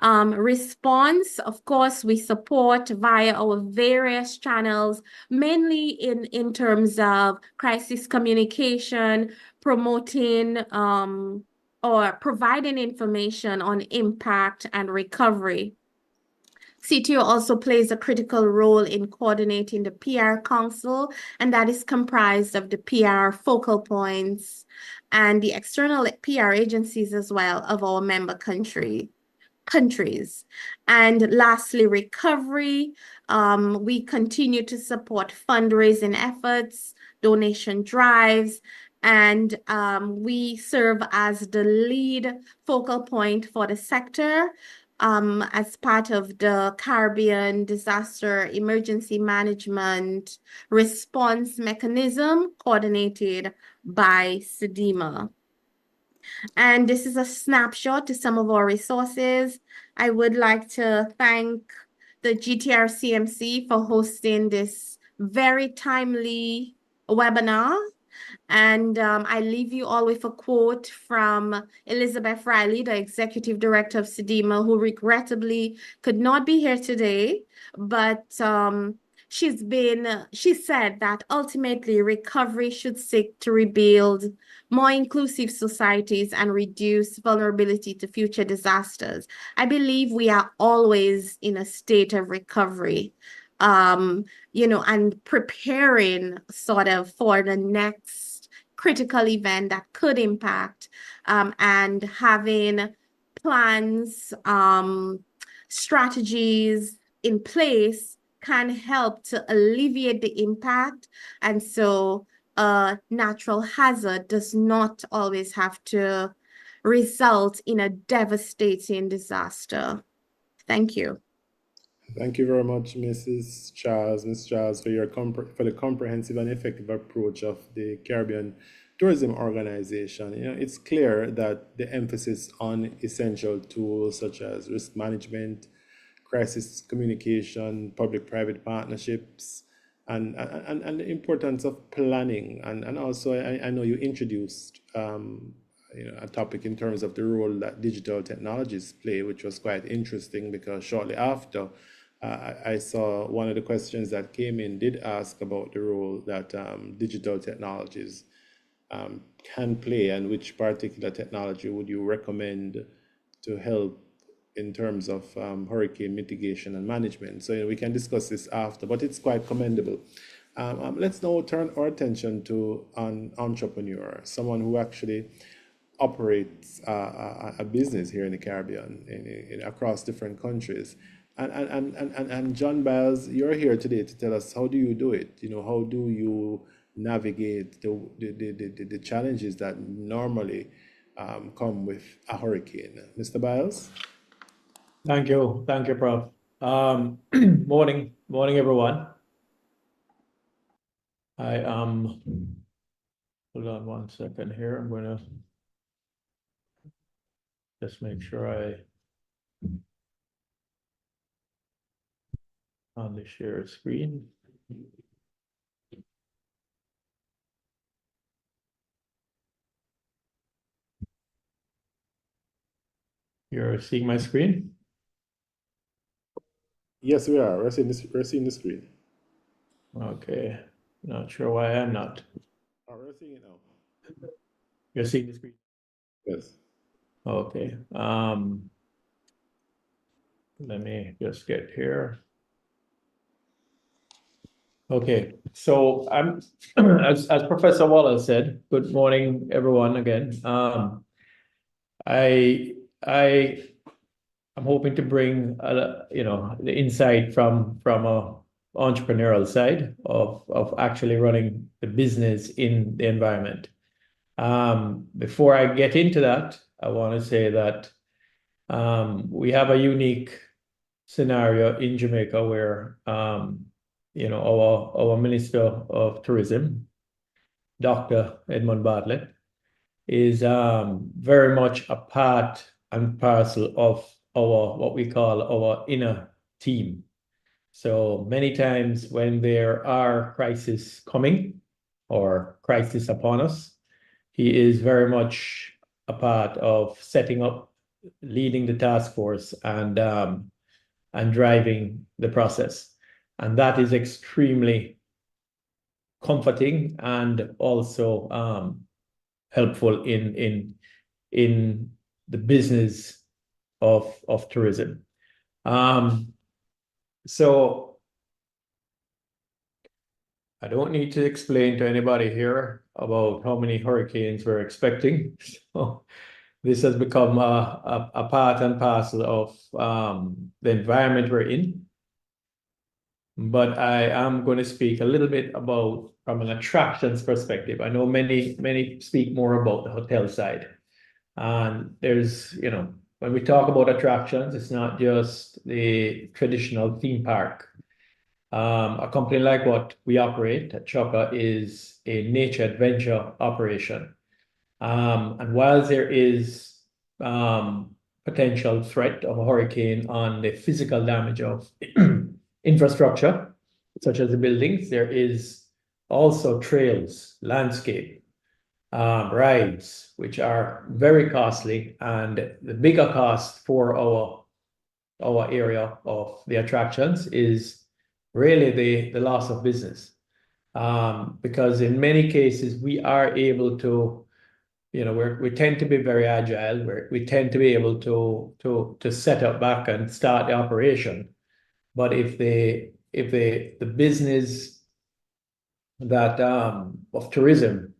Response, of course, we support via our various channels, mainly in terms of crisis communication, promoting or providing information on impact and recovery. CTO also plays a critical role in coordinating the PR Council, and that is comprised of the PR focal points and the external PR agencies as well of our member countries. And lastly, recovery. We continue to support fundraising efforts, donation drives, and we serve as the lead focal point for the sector as part of the Caribbean Disaster Emergency Management Response Mechanism coordinated by SEDEMA. And this is a snapshot to some of our resources. I would like to thank the GTR CMC for hosting this very timely webinar. And I leave you all with a quote from Elizabeth Riley, the Executive Director of SEDEMA, who regrettably could not be here today, but she said that ultimately recovery should seek to rebuild more inclusive societies and reduce vulnerability to future disasters. I believe we are always in a state of recovery, and preparing sort of for the next critical event that could impact, and having plans, strategies in place can help to alleviate the impact. And so a natural hazard does not always have to result in a devastating disaster. Thank you. Thank you very much, Ms. Charles, for the comprehensive and effective approach of the Caribbean Tourism Organization. It's clear that the emphasis on essential tools such as risk management, crisis communication, public-private partnerships, and the importance of planning. And also, I know you introduced a topic in terms of the role that digital technologies play, which was quite interesting because shortly after, I saw one of the questions that came in did ask about the role that digital technologies can play, and which particular technology would you recommend to help in terms of hurricane mitigation and management. So we can discuss this after, but it's quite commendable. Let's now turn our attention to an entrepreneur, someone who actually operates a business here in the Caribbean, across different countries. And John Biles, you're here today to tell us, how do you do it? How do you navigate the challenges that normally come with a hurricane? Mr. Biles? Thank you, Prof. Morning, everyone. Hold on one second here. I'm gonna just make sure I on the share screen. You're seeing my screen? Yes, we are. We're seeing the screen. Okay, not sure why I'm not. Oh, we're seeing it now. You're seeing the screen? Yes. Okay. Let me just get here. Okay, so I'm as Professor Wallace said, good morning, everyone, again. I I'm hoping to bring the insight from a entrepreneurial side of actually running the business in the environment. Before I get into that, I want to say that we have a unique scenario in Jamaica where our Minister of Tourism, Dr. Edmund Bartlett, is very much a part and parcel of our what we call our inner team. So many times when there are crises coming or crisis upon us, he is very much a part of setting up, leading the task force, and driving the process. And that is extremely comforting and also helpful in the business of tourism. So I don't need to explain to anybody here about how many hurricanes we're expecting. So this has become a part and parcel of the environment we're in. But I am going to speak a little bit about from an attractions perspective. I know many speak more about the hotel side. And there's, when we talk about attractions, it's not just the traditional theme park. A company like what we operate at Chukka is a nature adventure operation. And while there is potential threat of a hurricane on the physical damage of infrastructure, such as the buildings, there is also trails, landscape, rides, which are very costly, and the bigger cost for our area of the attractions is really the loss of business. Because in many cases we are able to, we tend to be very agile, we tend to be able to set up back and start the operation. But if the business that of tourism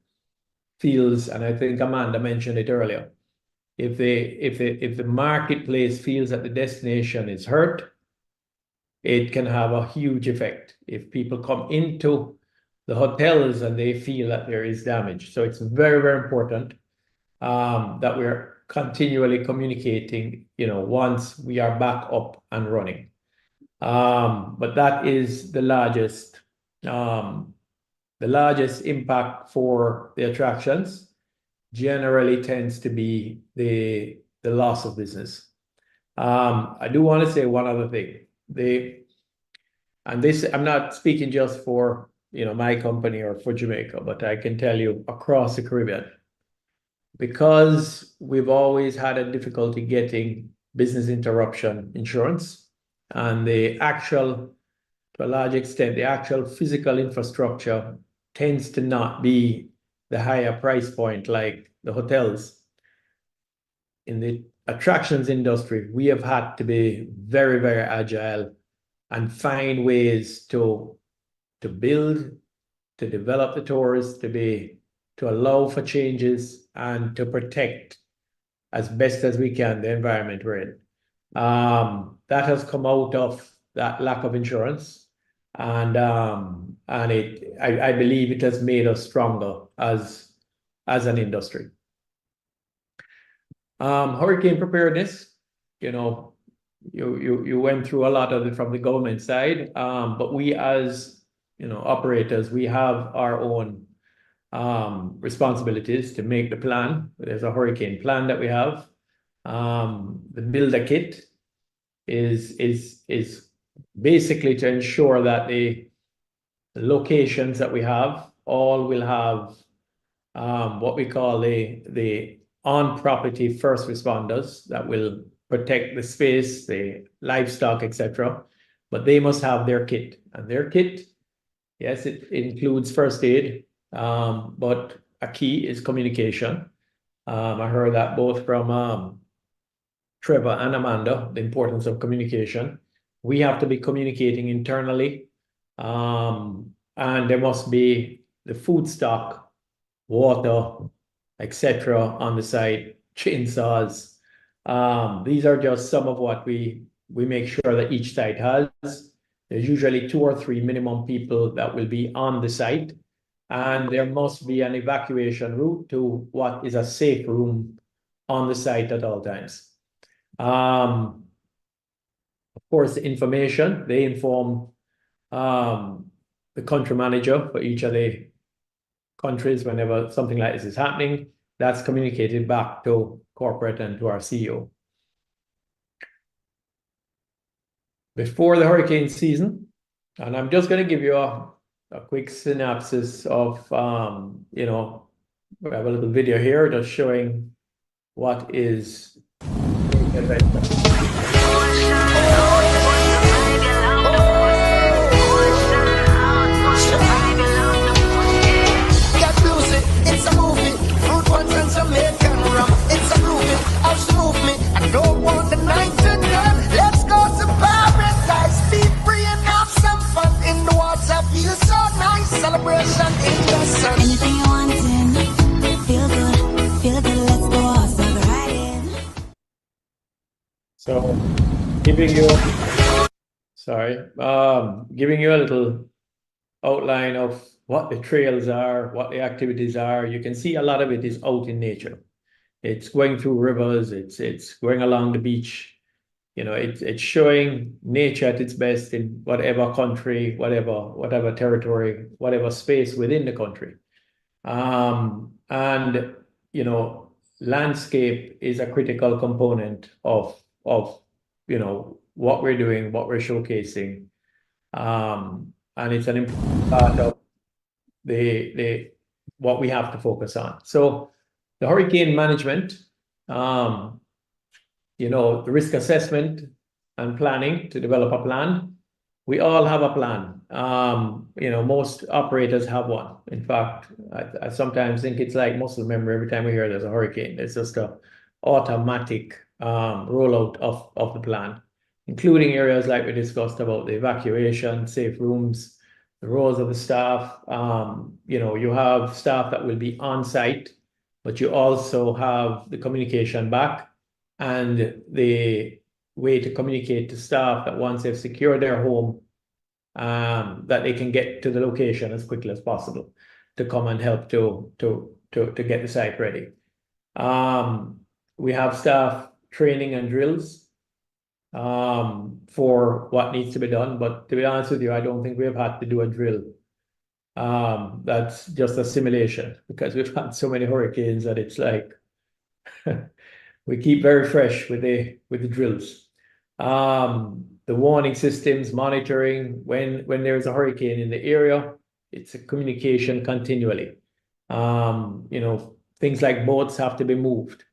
feels, and I think Amanda mentioned it earlier, if the marketplace feels that the destination is hurt, it can have a huge effect if people come into the hotels and they feel that there is damage. So it's very, very important that we're continually communicating, once we are back up and running. But that is the largest impact for the attractions generally tends to be the loss of business. I do want to say one other thing. And this, I'm not speaking just for my company or for Jamaica, but I can tell you across the Caribbean, because we've always had a difficulty getting business interruption insurance, and to a large extent, the actual physical infrastructure tends to not be the higher price point like the hotels. In the attractions industry, we have had to be very, very agile and find ways to build, to develop the tours, to allow for changes and to protect as best as we can the environment we're in. That has come out of that lack of insurance, and I believe it has made us stronger as an industry. Hurricane preparedness, you went through a lot of it from the government side, but we as operators, we have our own responsibilities to make the plan. There's a hurricane plan that we have. The builder kit is basically to ensure that the locations that we have all will have what we call the on-property first responders that will protect the space, the livestock, etc. but they must have their kit. And their kit, yes, it includes first aid, but a key is communication. I heard that both from Trevor and Amanda, the importance of communication. We have to be communicating internally, and there must be the food stock, water, etc. on the site, chainsaws. These are just some of what we make sure that each site has. There's usually 2 or 3 minimum people that will be on the site, and there must be an evacuation route to what is a safe room on the site at all times. Of course, information, they inform the country manager for each of the countries whenever something like this is happening. That's communicated back to corporate and to our CEO. Before the hurricane season, and I'm just going to give you a quick synopsis of, we have a little video here just showing what is it's a movie, fruit ones and Jamaican rum. It's a movie, how she move me. I don't want the night to done. Let's go to paradise, be free and have some fun in the water. Feel so nice, celebration in the sun. Anything you want in, feel good, let's go outside riding. So giving you a little outline of what the trails are, what the activities are. You can see a lot of it is out in nature. It's going through rivers, it's going along the beach. It's showing nature at its best in whatever country, whatever territory, whatever space within the country. And landscape is a critical component of what we're doing, what we're showcasing. And it's an important part of what we have to focus on. So the hurricane management, the risk assessment and planning to develop a plan. We all have a plan. Most operators have one. In fact, I sometimes think it's like muscle memory. Every time we hear there's a hurricane, it's just a automatic rollout of the plan, including areas like we discussed about the evacuation, safe rooms, the roles of the staff. You have staff that will be on site, but you also have the communication back and the way to communicate to staff that once they've secured their home, that they can get to the location as quickly as possible to come and help to get the site ready. We have staff training and drills for what needs to be done, but to be honest with you, I don't think we have had to do a drill. That's just a simulation because we've had so many hurricanes that it's like we keep very fresh with the drills. The warning systems, monitoring when there's a hurricane in the area, it's a communication continually. Things like boats have to be moved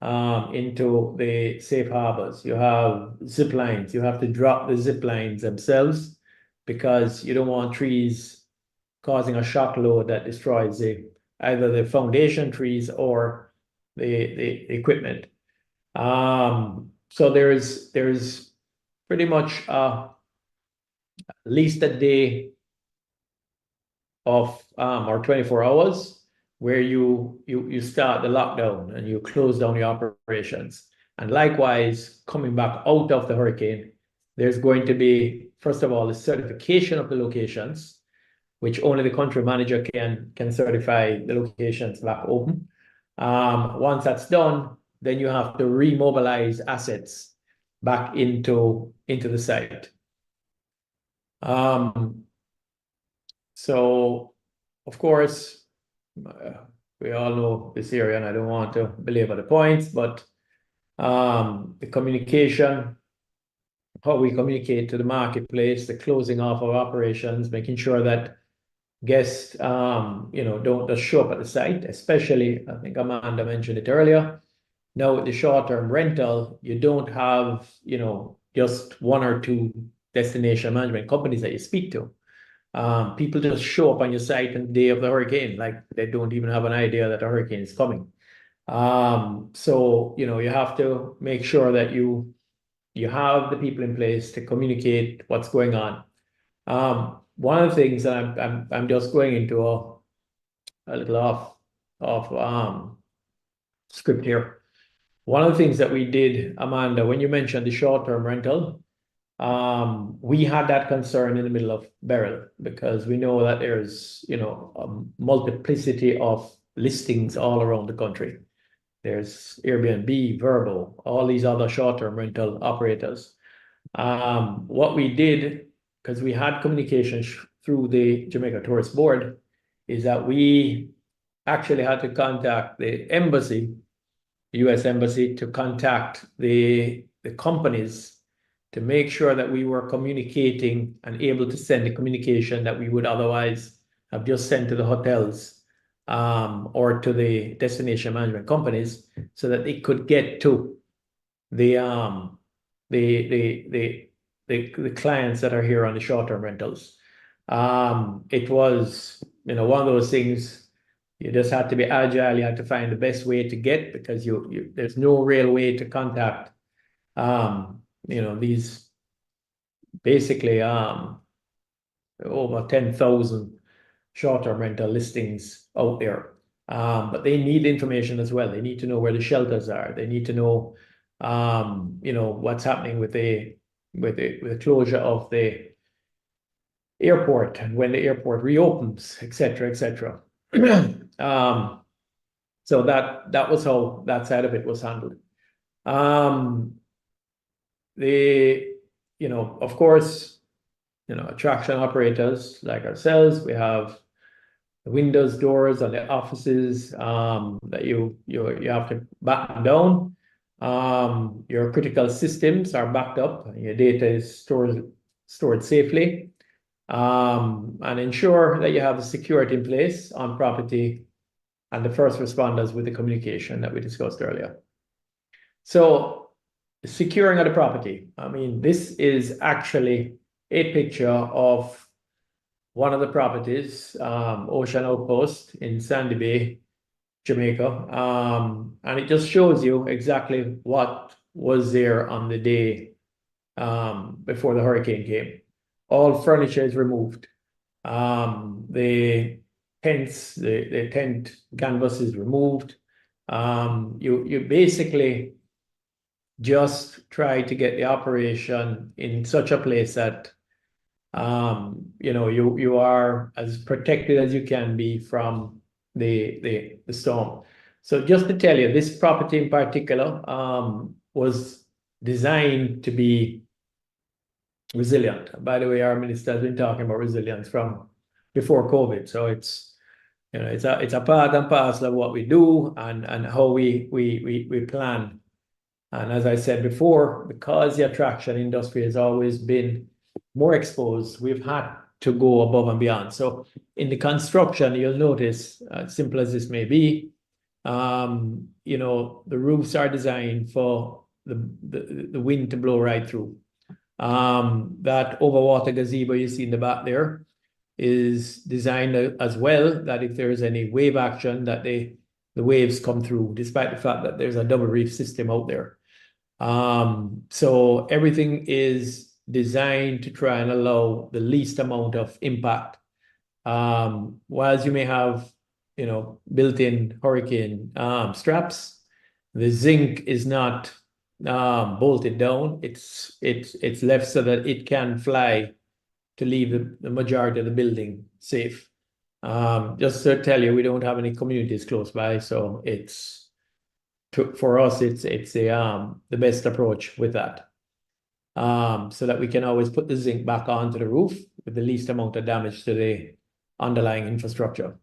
into the safe harbors. You have zip lines. You have to drop the zip lines themselves because you don't want trees causing a shock load that destroys either the foundation trees or the equipment. So there's pretty much at least a day of or 24 hours where you start the lockdown and you close down your operations. And likewise, coming back out of the hurricane, there's going to be, first of all, the certification of the locations, which only the country manager can certify the locations back open. Once that's done, then you have to remobilize assets back into the site. So, of course, we all know this area, and I don't want to belabor the points, but the communication, how we communicate to the marketplace, the closing off of operations, making sure that guests, don't just show up at the site, especially, I think Amanda mentioned it earlier. Now with the short-term rental, you don't have, just 1 or 2 destination management companies that you speak to. People just show up on your site on the day of the hurricane, like they don't even have an idea that a hurricane is coming. So, you know, you have to make sure that you have the people in place to communicate what's going on. One of the things that I'm just going into a little off script here. One of the things that we did, Amanda, when you mentioned the short-term rental, we had that concern in the middle of Beryl because we know that there's, you know, a multiplicity of listings all around the country. There's Airbnb, Vrbo, all these other short-term rental operators. What we did, because we had communication through the Jamaica Tourist Board, is that we actually had to contact the embassy, the U.S. Embassy, to contact the companies to make sure that we were communicating and able to send the communication that we would otherwise have just sent to the hotels or to the destination management companies, so that they could get to the clients that are here on the short-term rentals. It was, you know, one of those things. You just had to be agile. You had to find the best way to get, because there's no real way to contact, you know, these basically over 10,000 short-term rental listings out there. But they need information as well. They need to know where the shelters are. They need to know, you know, what's happening with the closure of the airport and when the airport reopens, etc., etc. So that was how that side of it was handled. You know, of course, you know, attraction operators like ourselves, we have the windows, doors, and the offices that you have to batten down. Your critical systems are backed up, and your data is stored safely. And ensure that you have the security in place on property and the first responders with the communication that we discussed earlier. So, securing of the property. I mean, this is actually a picture of one of the properties, Ocean Outpost in Sandy Bay, Jamaica. And it just shows you exactly what was there on the day before the hurricane came. All furniture is removed. The tents, the tent canvas is removed. You basically just try to get the operation in such a place that you know, you are as protected as you can be from the storm. So just to tell you, this property in particular was designed to be resilient. By the way, our minister has been talking about resilience from before COVID. So it's, you know, it's a part and parcel of what we do and how we plan. And as I said before, because the attraction industry has always been more exposed, we've had to go above and beyond. So in the construction, you'll notice, simple as this may be, you know, the roofs are designed for the wind to blow right through. That overwater gazebo you see in the back there is designed as well, that if there is any wave action, that the waves come through, despite the fact that there's a double reef system out there. So everything is designed to try and allow the least amount of impact. Whilst you may have, you know, built-in hurricane straps, the zinc is not bolted down. It's left so that it can fly to leave the majority of the building safe. Just to tell you, we don't have any communities close by, so for us it's the best approach with that. So that we can always put the zinc back onto the roof with the least amount of damage to the underlying infrastructure.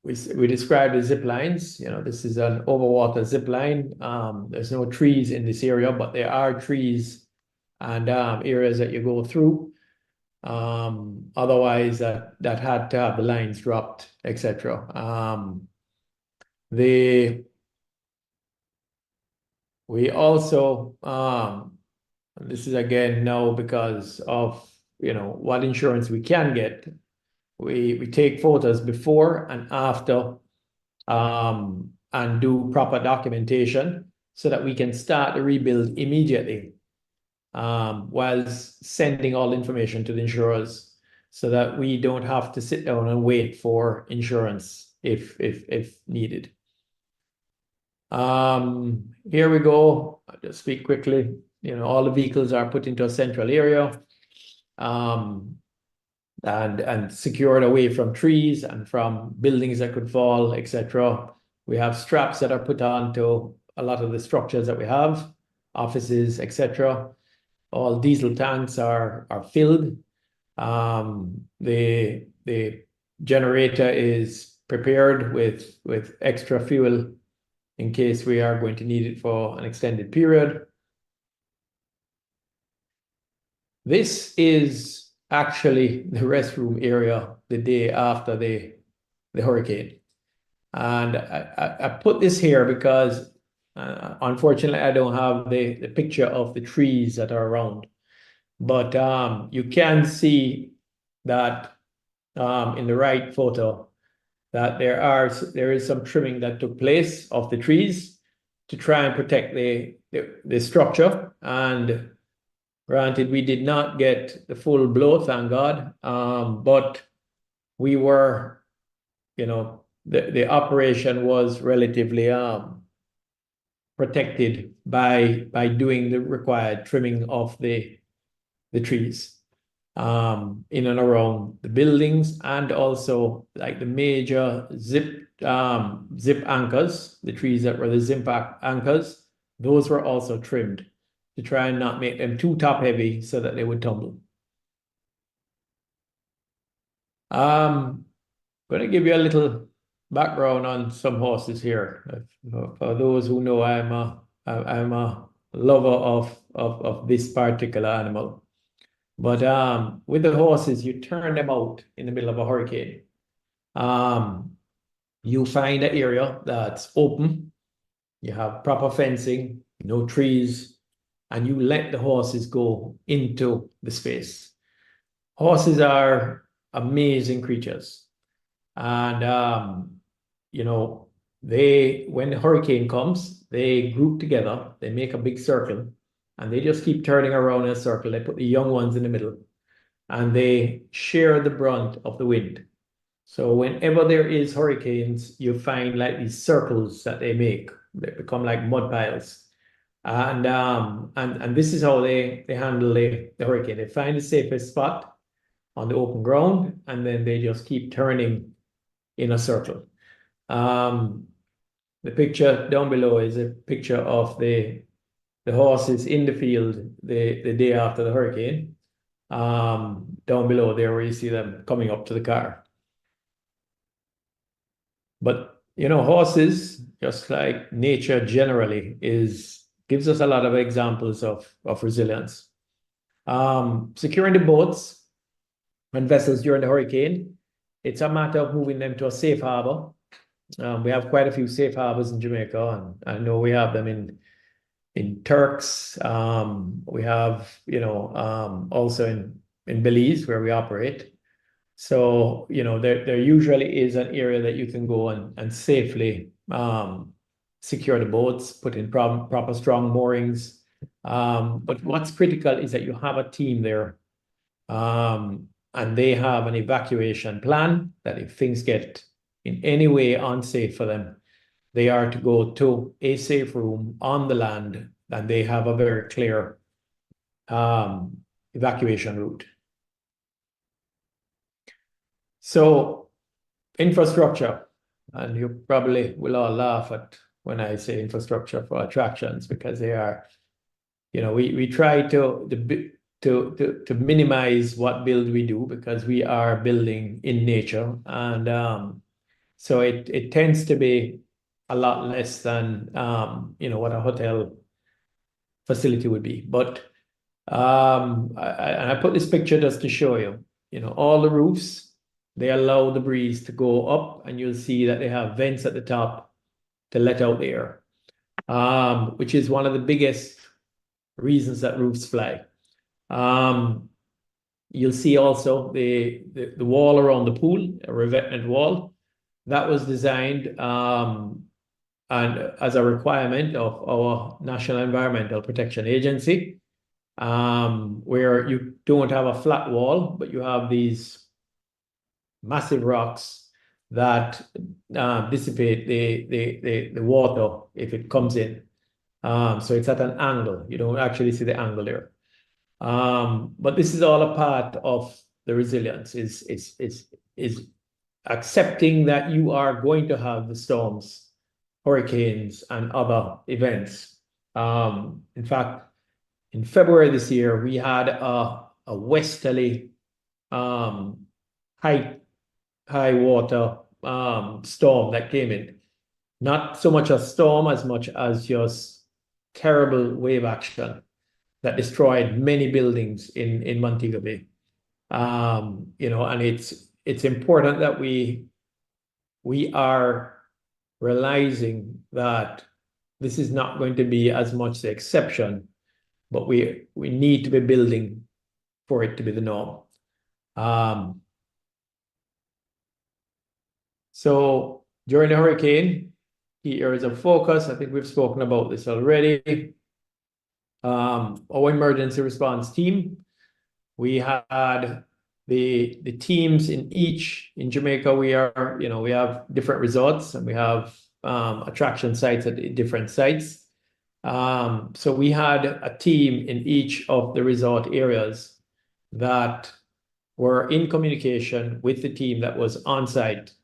We described the zip lines. You know, this is an overwater zip line. There's no trees in this area, but there are trees and areas that you go through. Otherwise, that had to have the lines dropped, etc. We also, this is again now because of, what insurance we can get. We take photos before and after, and do proper documentation so that we can start the rebuild immediately, while sending all information to the insurers so that we don't have to sit down and wait for insurance if needed. Here we go. I'll just speak quickly. All the vehicles are put into a central area, and secured away from trees and from buildings that could fall, etc. We have straps that are put on to a lot of the structures that we have, offices, etc. All diesel tanks are filled. The generator is prepared with extra fuel in case we are going to need it for an extended period. This is actually the restroom area the day after the hurricane. And I put this here because unfortunately I don't have the picture of the trees that are around. But you can see that in the right photo that there is some trimming that took place of the trees to try and protect the structure. And granted, we did not get the full blow, thank God, but we were, the operation was relatively protected by doing the required trimming of the trees in and around the buildings, and also like the major zip anchors, the trees that were the zip anchors, those were also trimmed to try and not make them too top heavy so that they would tumble. I'm going to give you a little background on some horses here. For those who know, I'm a lover of this particular animal. But with the horses, you turn them out in the middle of a hurricane. You find an area that's open, you have proper fencing, no trees, and you let the horses go into the space. Horses are amazing creatures. And, when the hurricane comes, they group together, they make a big circle, and they just keep turning around in a circle. They put the young ones in the middle, and they share the brunt of the wind. So whenever there is hurricanes, you find like these circles that they make. They become like mud piles. And this is how they handle the hurricane. They find the safest spot on the open ground, and then they just keep turning in a circle. The picture down below is a picture of the horses in the field the day after the hurricane. Down below there where you see them coming up to the car. But horses, just like nature generally, gives us a lot of examples of resilience. Securing the boats and vessels during the hurricane, it's a matter of moving them to a safe harbor. We have quite a few safe harbors in Jamaica, and I know we have them in Turks. We have, also in Belize where we operate. So, there usually is an area that you can go and safely secure the boats, put in proper strong moorings. But what's critical is that you have a team there, and they have an evacuation plan that if things get in any way unsafe for them, they are to go to a safe room on the land, and they have a very clear evacuation route. So infrastructure, and you probably will all laugh at when I say infrastructure for attractions, because they are, we try to minimize what build we do, because we are building in nature, and so it tends to be a lot less than what a hotel facility would be. But I put this picture just to show you, all the roofs, they allow the breeze to go up, and you'll see that they have vents at the top to let out the air, which is one of the biggest reasons that roofs fly. You'll see also the wall around the pool, a revetment wall, that was designed and as a requirement of our National Environmental Protection Agency, where you don't have a flat wall, but you have these massive rocks that dissipate the water if it comes in. So it's at an angle. You don't actually see the angle there. But this is all a part of the resilience, is accepting that you are going to have the storms, hurricanes, and other events. In fact, in February this year, we had a westerly high water storm that came in. Not so much a storm as much as just terrible wave action that destroyed many buildings in Montego Bay. You know, and it's important that we are realizing that this is not going to be as much the exception, but we need to be building for it to be the norm. So during the hurricane, key areas of focus, I think we've spoken about this already. Our emergency response team, we had the teams in Jamaica. We have different resorts and we have attraction sites at different sites. So we had a team in each of the resort areas that were in communication with the team that was on site,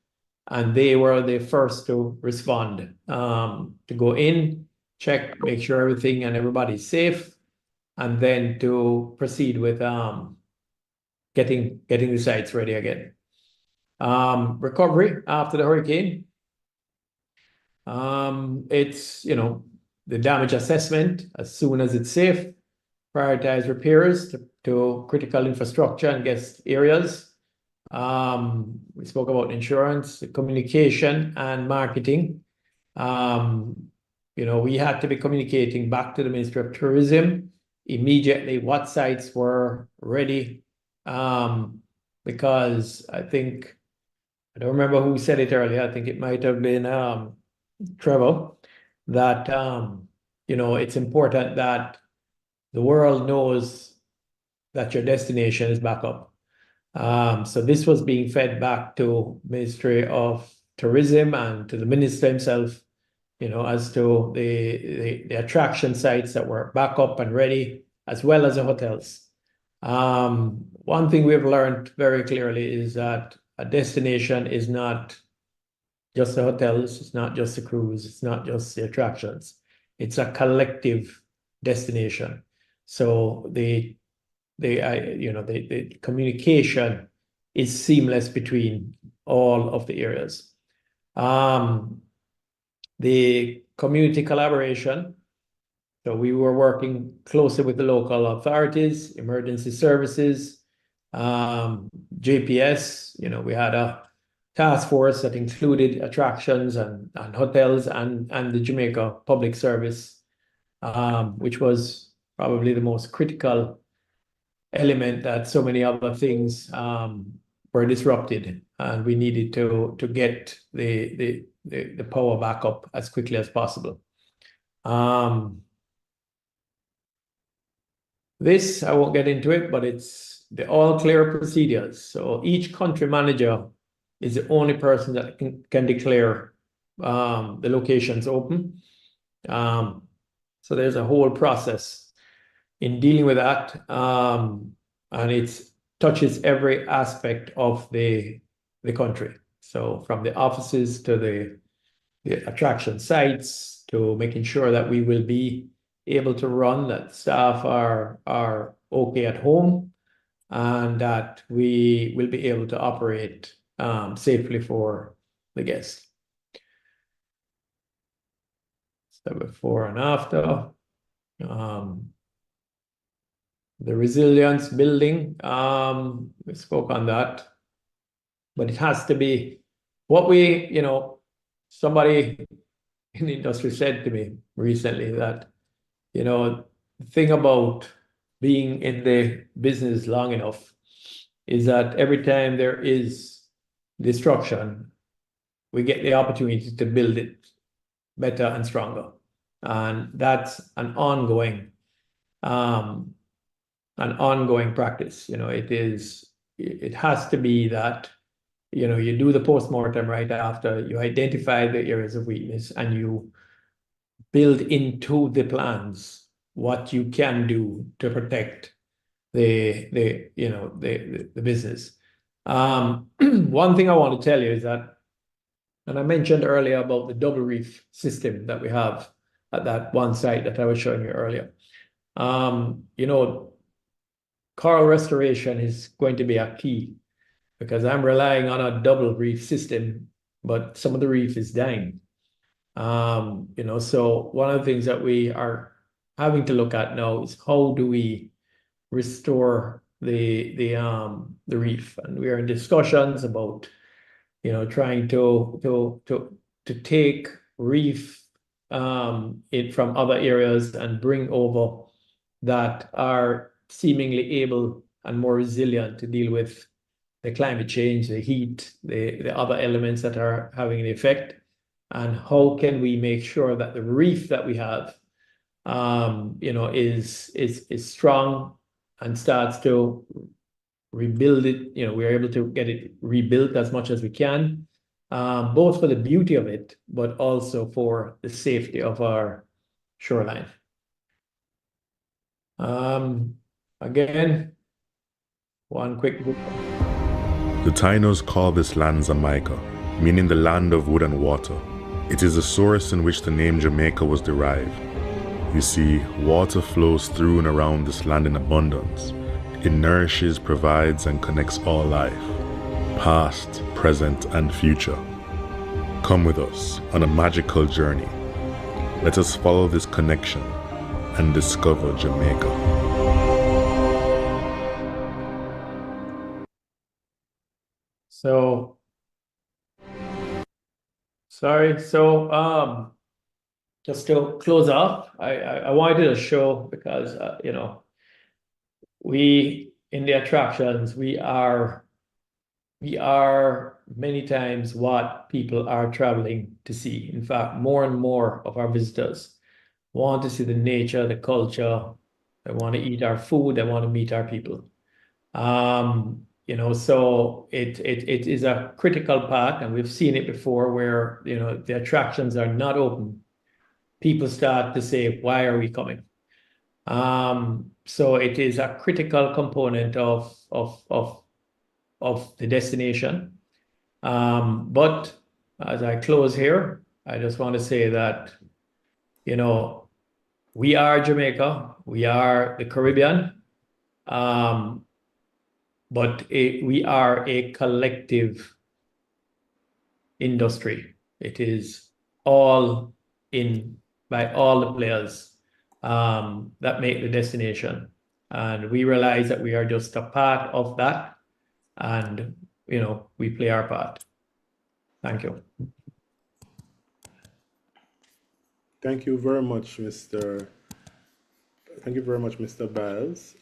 and they were the first to respond, to go in, check, make sure everything and everybody's safe, and then to proceed with getting the sites ready again. Recovery after the hurricane. It's, the damage assessment as soon as it's safe, prioritize repairs to critical infrastructure and guest areas. We spoke about insurance, communication, and marketing. We had to be communicating back to the Ministry of Tourism immediately what sites were ready, because I don't remember who said it earlier. I think it might have been Trevor, that it's important that the world knows that your destination is back up. So this was being fed back to Ministry of Tourism and to the minister himself, as to the attraction sites that were back up and ready, as well as the hotels. One thing we've learned very clearly is that a destination is not just the hotels, it's not just the cruise, it's not just the attractions. It's a collective destination. So the communication is seamless between all of the areas. The community collaboration. So we were working closely with the local authorities, emergency services, JPS. We had a task force that included attractions and hotels and the Jamaica Public Service, which was probably the most critical element, that so many other things were disrupted, and we needed to get the power back up as quickly as possible. This, I won't get into it, but it's the all clear procedures. So each country manager is the only person that can declare the locations open. So there's a whole process in dealing with that, and it touches every aspect of the country. So from the offices to the attraction sites, to making sure that we will be able to run, that staff are okay at home, and that we will be able to operate safely for the guests. So before and after. The resilience building, we spoke on that, but it has to be what somebody in the industry said to me recently that, the thing about being in the business long enough is that every time there is destruction, we get the opportunity to build it better and stronger. And that's an ongoing practice. It has to be that, you do the postmortem right after, you identify the areas of weakness, and you build into the plans what you can do to protect the business. One thing I want to tell you is that, and I mentioned earlier about the double reef system that we have at that one site that I was showing you earlier. Coral restoration is going to be a key, because I'm relying on a double reef system, but some of the reef is dying. So one of the things that we are having to look at now is how do we restore the reef, and we are in discussions about trying to take reef from other areas and bring over that are seemingly able and more resilient to deal with the climate change, the heat, the other elements that are having an effect, and how can we make sure that the reef that we have is strong and starts to rebuild it. We're able to get it rebuilt as much as we can, both for the beauty of it, but also for the safety of our shoreline. Again, one quick. The Tainos call this land Jamaica, meaning the land of wood and water. It is the source in which the name Jamaica was derived. You see, water flows through and around this land in abundance. It nourishes, provides, and connects all life, past, present, and future. Come with us on a magical journey. Let us follow this connection and discover Jamaica. So, sorry. So, just to close off, I wanted to show, because we in the attractions, we are many times what people are traveling to see. In fact, more and more of our visitors want to see the nature, the culture. They want to eat our food. They want to meet our people. So it is a critical part, and we've seen it before where the attractions are not open. People start to say, "Why are we coming?" So it is a critical component of the destination. But as I close here, I just want to say that we are Jamaica, we are the Caribbean, but we are a collective industry. It is all in by all the players that make the destination. And we realize that we are just a part of that, and we play our part. Thank you. Thank you very much, Mr. Biles,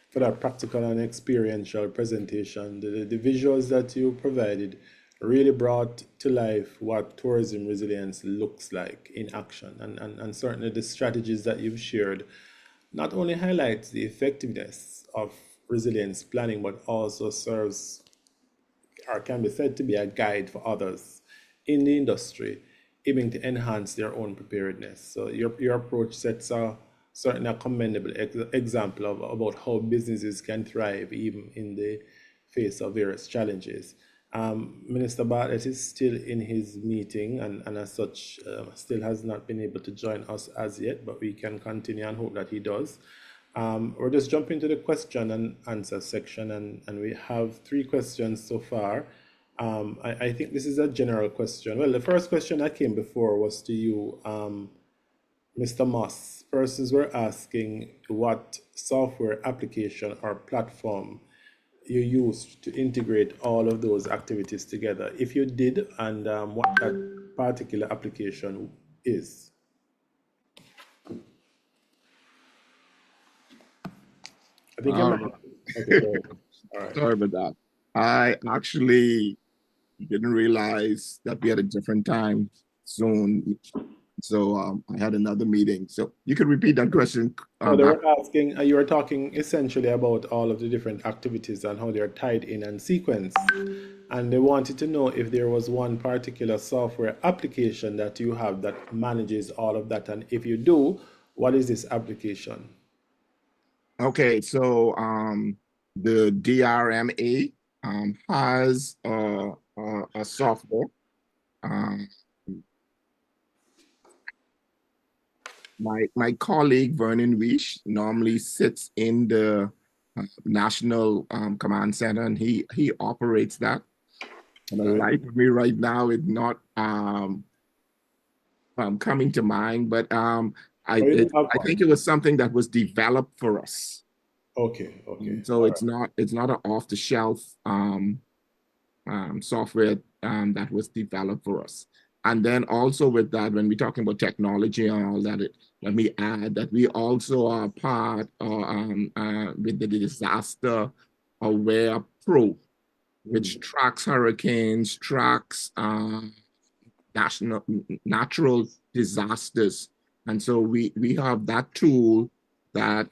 for that practical and experiential presentation. The visuals that you provided really brought to life what tourism resilience looks like in action. And certainly the strategies that you've shared not only highlights the effectiveness of resilience planning, but also serves, or can be said to be, a guide for others in the industry, aiming to enhance their own preparedness. So your approach sets certainly a commendable example of about how businesses can thrive even in the face of various challenges. Minister Bartlett is still in his meeting, and as such still has not been able to join us as yet, but we can continue and hope that he does. We're just jumping to the question and answer section, and we have 3 questions so far. I think this is a general question. Well, the first question that came before was to you, Mr. Moss. Persons were asking what software application or platform you used to integrate all of those activities together, if you did, and what that particular application is. think your mic. Okay, go ahead. All right. Sorry about that. I actually didn't realize that we had a different time zone. So I had another meeting. So you could repeat that question. So they were asking, you were talking essentially about all of the different activities and how they're tied in and sequenced. And they wanted to know if there was one particular software application that you have that manages all of that. And if you do, what is this application? Okay, so the DRMA has a software. My colleague Vernon Weish normally sits in the National Command Center, and he operates that. And the light with me right now is not coming to mind, but I think it was something that was developed for us. Okay, okay. So it's not an off-the-shelf software that was developed for us. And then also with that, when we're talking about technology and all that, let me add that we also are part with the Disaster Aware Pro, which tracks hurricanes, tracks natural disasters. And so we have that tool that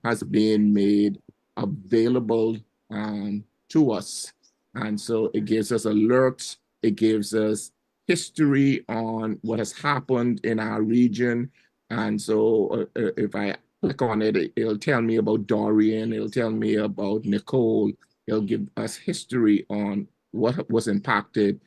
has been made available to us. And so it gives us alerts, it gives us history on what has happened in our region. And so if I click on it, it'll tell me about Dorian, it'll tell me about Nicole, it'll give us history on what was impacted,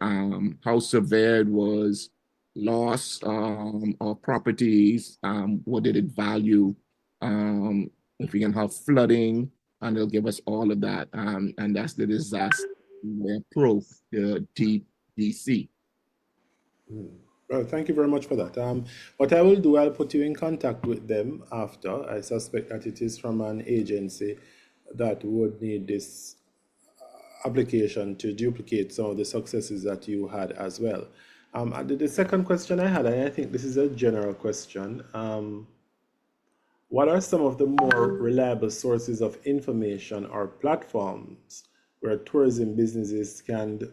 how severe it was, loss of properties, what did it value, if we can have flooding, and it'll give us all of that. And that's the Disaster Pro, the DDC. Well, thank you very much for that. What I will do, I'll put you in contact with them after. I suspect that it is from an agency that would need this application to duplicate some of the successes that you had as well. The second question I had, and I think this is a general question, what are some of the more reliable sources of information or platforms where tourism businesses can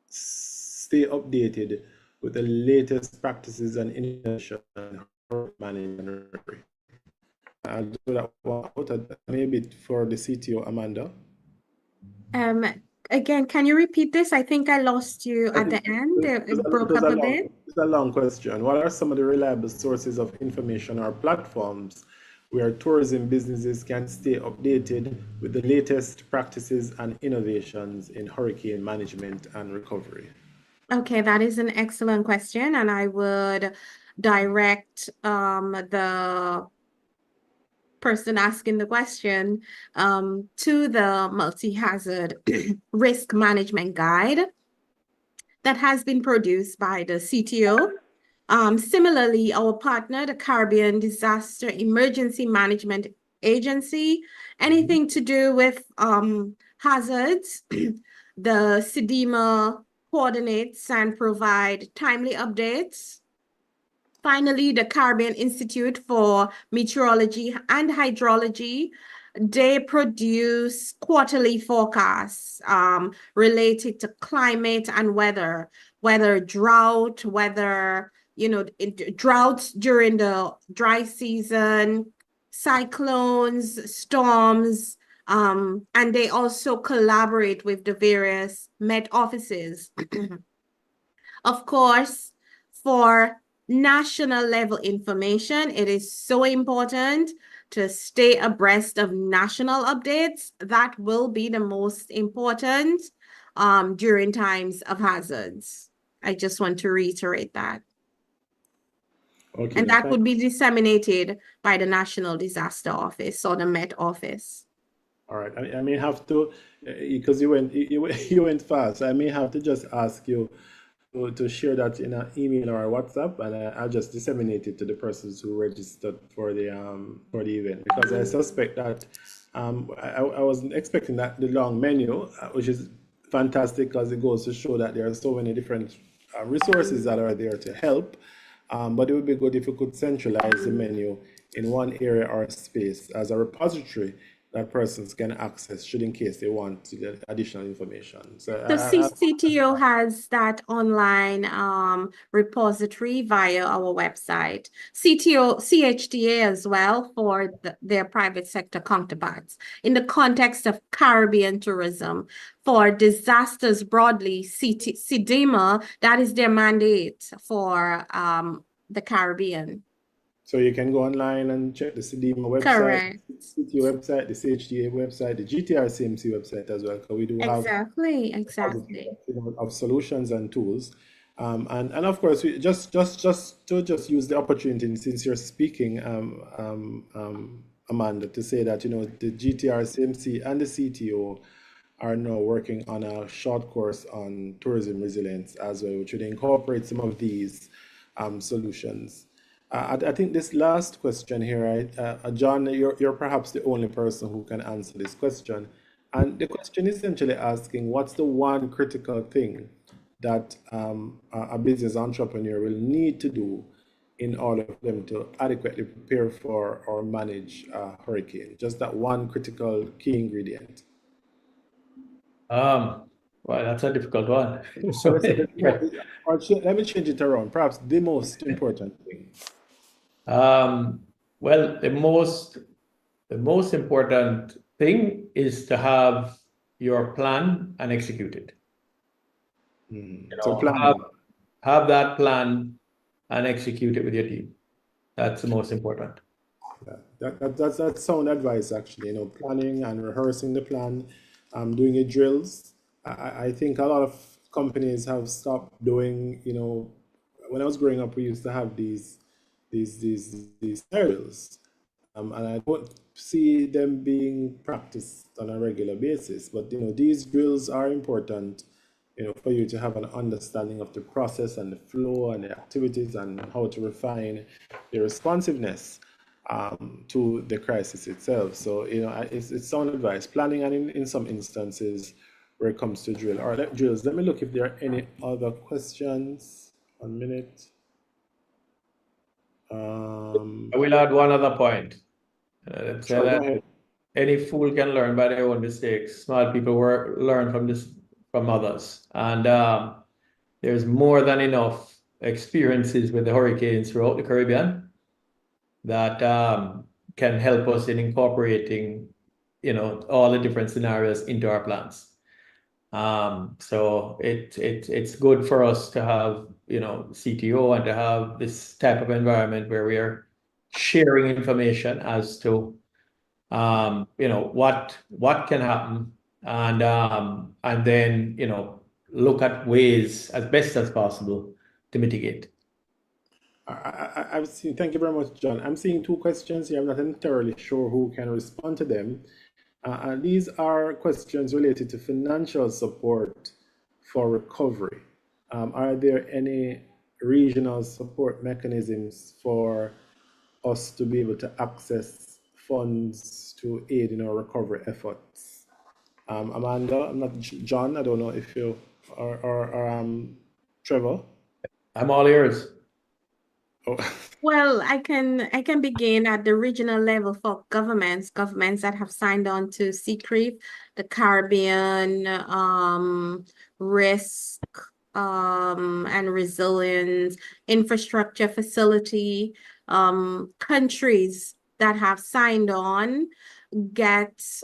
stay updated with the latest practices and innovation for management? I'll do that one maybe for the CTO, Amanda. Again, can you repeat this? I think I lost you at the end. It broke up a bit. It's a long question. What are some of the reliable sources of information or platforms where tourism businesses can stay updated with the latest practices and innovations in hurricane management and recovery? Okay, that is an excellent question, and I would direct the person asking the question to the multi-hazard risk management guide that has been produced by the CTO. Similarly, our partner, the Caribbean Disaster Emergency Management Agency, anything to do with hazards, the CDEMA coordinates and provide timely updates. Finally, the Caribbean Institute for Meteorology and Hydrology, they produce quarterly forecasts related to climate and weather drought, droughts during the dry season, cyclones, storms, and they also collaborate with the various Met offices. Of course, for national level information, it is so important to stay abreast of national updates. That will be the most important during times of hazards. I just want to reiterate that. Okay, and that would be disseminated by the National Disaster Office or the Met Office. All right. I may have to, because you went fast. I may have to just ask you to share that in an email or a WhatsApp, and I'll just disseminate it to the persons who registered for the event, because I suspect that I wasn't expecting that the long menu, which is fantastic because it goes to show that there are so many different resources that are there to help. But it would be good if you could centralize the menu in one area or space as a repository that persons can access should in case they want to get additional information. So The CTO has that online repository via our website. CHTA as well for their private sector counterparts. In the context of Caribbean tourism, for disasters broadly, CDEMA, that is their mandate for the Caribbean. so you can go online and check the CDEMA website, Correct. the CTO website, the CHTA website, the GTR CMC website as well, because we do have Exactly. of solutions and tools. And of course, we just use the opportunity, since you're speaking, Amanda, to say that, the GTR CMC and the CTO are now working on a short course on tourism resilience as well, which would incorporate some of these solutions. I think this last question here, right, John, you're perhaps the only person who can answer this question. And the question is essentially asking, what's the one critical thing that a business entrepreneur will need to do in order for them to adequately prepare for or manage a hurricane? Just that one critical key ingredient. Well, that's a difficult one. So, Let me change it around. Perhaps the most important thing. well, the most important thing is to have your plan and execute it. So planning. Have that plan and execute it with your team. That's the most important. That's sound advice, actually. Planning and rehearsing the plan, doing your drills. I think a lot of companies have stopped doing. When I was growing up, we used to have these drills, and I don't see them being practiced on a regular basis. But these drills are important, for you to have an understanding of the process and the flow and the activities and how to refine the responsiveness to the crisis itself. So, it's sound advice, planning, and in some instances where it comes to drills. Let me look if there are any other questions. 1 minute. I will add one other point. Sure, go ahead. Any fool can learn by their own mistakes. Smart people learn from others. And there's more than enough experiences with the hurricanes throughout the Caribbean that can help us in incorporating, all the different scenarios into our plans. So it's good for us to have, CTO and to have this type of environment where we are sharing information as to, what can happen, and then, look at ways as best as possible to mitigate. I've seen. Thank you very much, John. I'm seeing two questions here. I'm not entirely sure who can respond to them. And these are questions related to financial support for recovery. Are there any regional support mechanisms for us to be able to access funds to aid in our recovery efforts? Amanda, I'm not John. I don't know if you or Trevor. I'm all ears. Oh. Well, I can begin at the regional level for governments that have signed on to CCREEF, the Caribbean Risk and Resilience Infrastructure Facility. Countries that have signed on get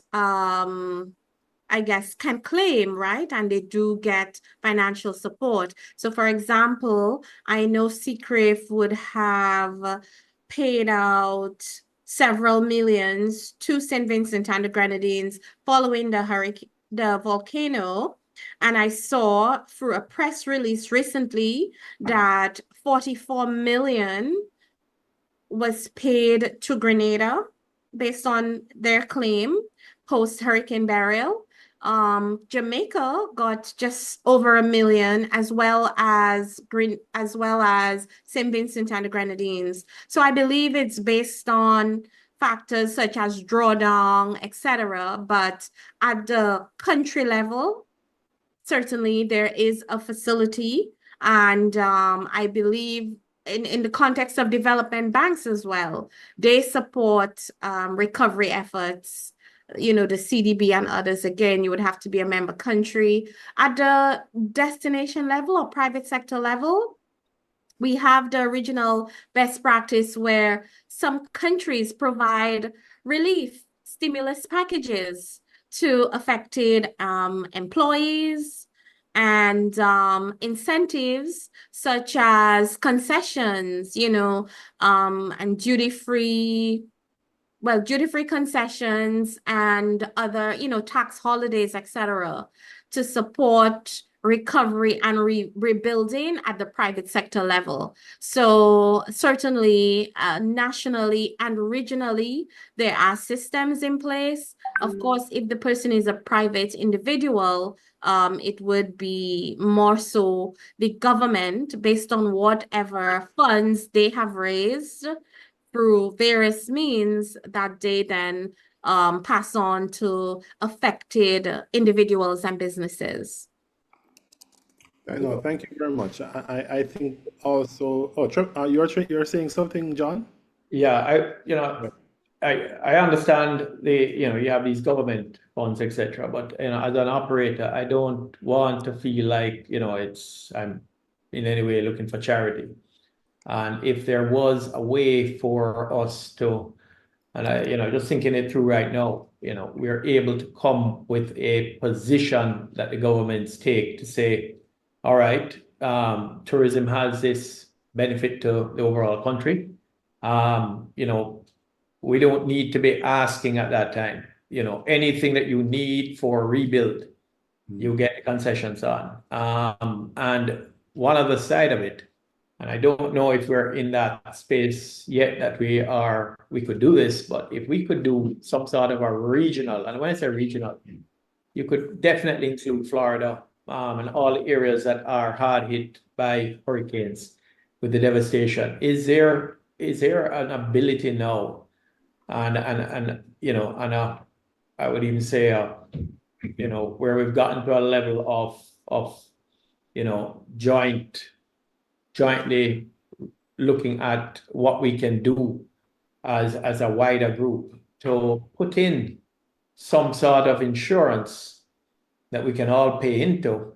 I guess, can claim, right? And they do get financial support. So, for example, I know CCREEF would have paid out several millions to St. Vincent and the Grenadines following the volcano. And I saw through a press release recently that 44 million was paid to Grenada based on their claim post-hurricane burial. Jamaica got just over $1 million, as well as St. Vincent and the Grenadines. So I believe it's based on factors such as drawdown, etc. But at the country level, certainly there is a facility, and I believe in the context of development banks as well, they support recovery efforts the CDB and others, again, you would have to be a member country. At the destination level or private sector level, we have the original best practice where some countries provide relief stimulus packages to affected employees and incentives such as concessions, and duty-free concessions and other, tax holidays, etc., to support recovery and rebuilding at the private sector level. So certainly, nationally and regionally, there are systems in place. Of course, if the person is a private individual, it would be more so the government, based on whatever funds they have raised through various means, that they then pass on to affected individuals and businesses. No, thank you very much. I think also, you're saying something, John? Yeah, I understand you have these government funds, etc. But as an operator, I don't want to feel like I'm in any way looking for charity. And if there was a way for us to, and I just thinking it through right now, we're able to come with a position that the governments take to say, all right, tourism has this benefit to the overall country. We don't need to be asking at that time, anything that you need for rebuild, you get concessions on. And one other side of it, and I don't know if we're in that space yet that we could do this, but if we could do some sort of a regional, and when I say regional, you could definitely include Florida and all areas that are hard hit by hurricanes with the devastation. Is there an ability now, and I would even say where we've gotten to a level of jointly looking at what we can do as a wider group to put in some sort of insurance that we can all pay into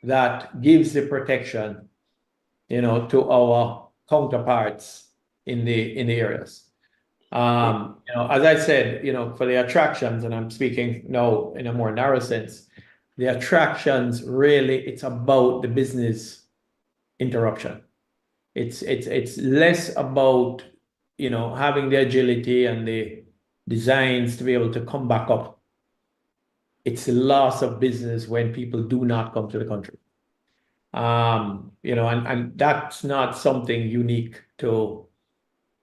that gives the protection, to our counterparts in the areas. As I said, for the attractions, and I'm speaking now in a more narrow sense, the attractions really, it's about the business interruption. It's less about having the agility and the designs to be able to come back up. It's the loss of business when people do not come to the country. And that's not something unique to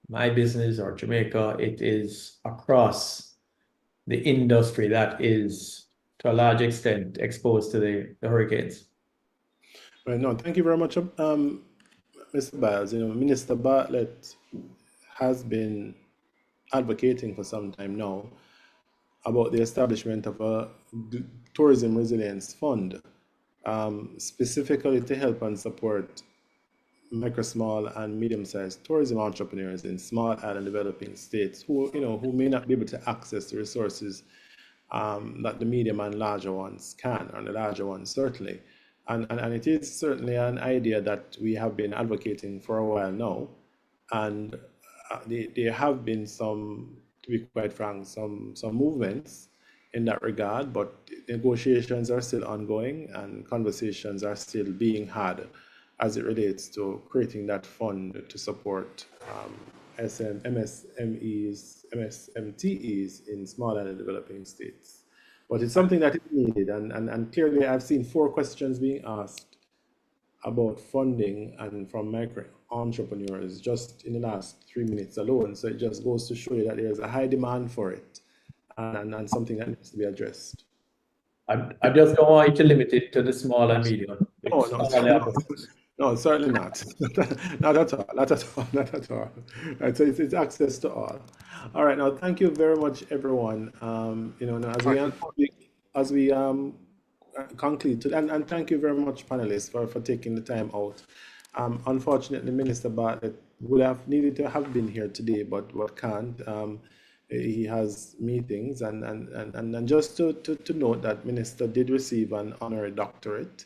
my business or Jamaica. It is across the industry that is to a large extent exposed to the hurricanes. Right, no, thank you very much, Mr. Biles. Minister Bartlett has been advocating for some time now about the establishment of a tourism resilience fund, specifically to help and support micro, small, and medium-sized tourism entrepreneurs in small and developing states who may not be able to access the resources that the medium and larger ones can, and the larger ones certainly. And it is certainly an idea that we have been advocating for a while now. And there have been some, to be quite frank, some movements in that regard, but negotiations are still ongoing and conversations are still being had as it relates to creating that fund to support MSMEs, MSMTEs in small and developing states. But it's something that is needed, and clearly I've seen 4 questions being asked about funding and from micro entrepreneurs just in the last 3 minutes alone. So it just goes to show you that there's a high demand for it and something that needs to be addressed. I just don't want you to limit it to the small and medium. No, certainly not. Not at all. Not at all. Not at all. Right, so it's access to all. All right. Now, thank you very much, everyone. As we conclude, and thank you very much, panelists, for taking the time out. Unfortunately, Minister Bartlett would have needed to have been here today, but can't. he has meetings, and just to note that Minister did receive an honorary doctorate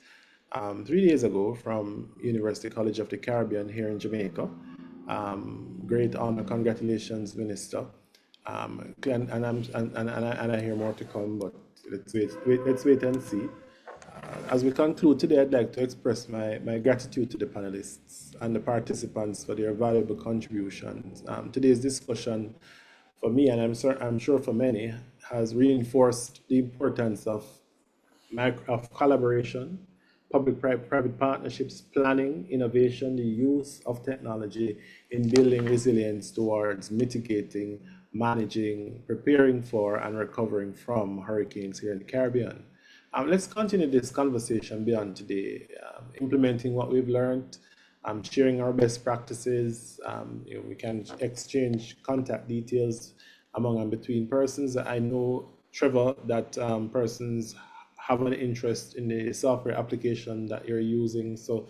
3 days ago from University College of the Caribbean here in Jamaica. Great honor, congratulations, Minister. And I hear more to come, but let's wait and see. As we conclude today, I'd like to express my gratitude to the panelists and the participants for their valuable contributions. Today's discussion, for me, and I'm sure for many, has reinforced the importance of collaboration, public-private partnerships, planning, innovation, the use of technology in building resilience towards mitigating, managing, preparing for, and recovering from hurricanes here in the Caribbean. Let's continue this conversation beyond today, implementing what we've learned, sharing our best practices. We can exchange contact details among and between persons. I know, Trevor, that persons have an interest in the software application that you're using, so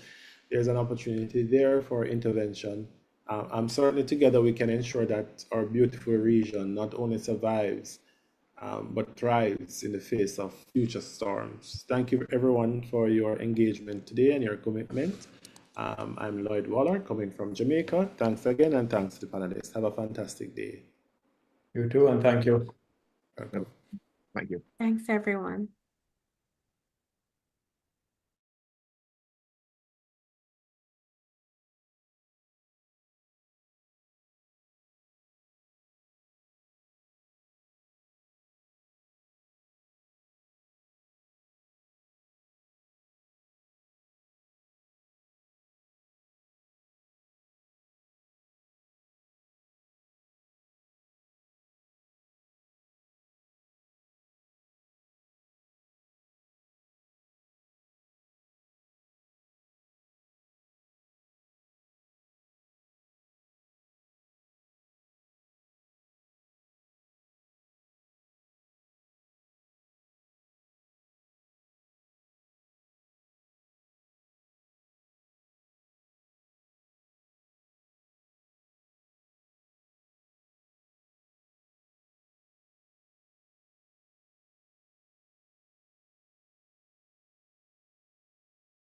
there's an opportunity there for intervention. Certainly together we can ensure that our beautiful region not only survives, but thrives in the face of future storms. Thank you everyone for your engagement today and your commitment. I'm Lloyd Waller coming from Jamaica. Thanks again, and thanks to the panelists. Have a fantastic day. You too, and thank you. Welcome. Thank you. Thanks, everyone.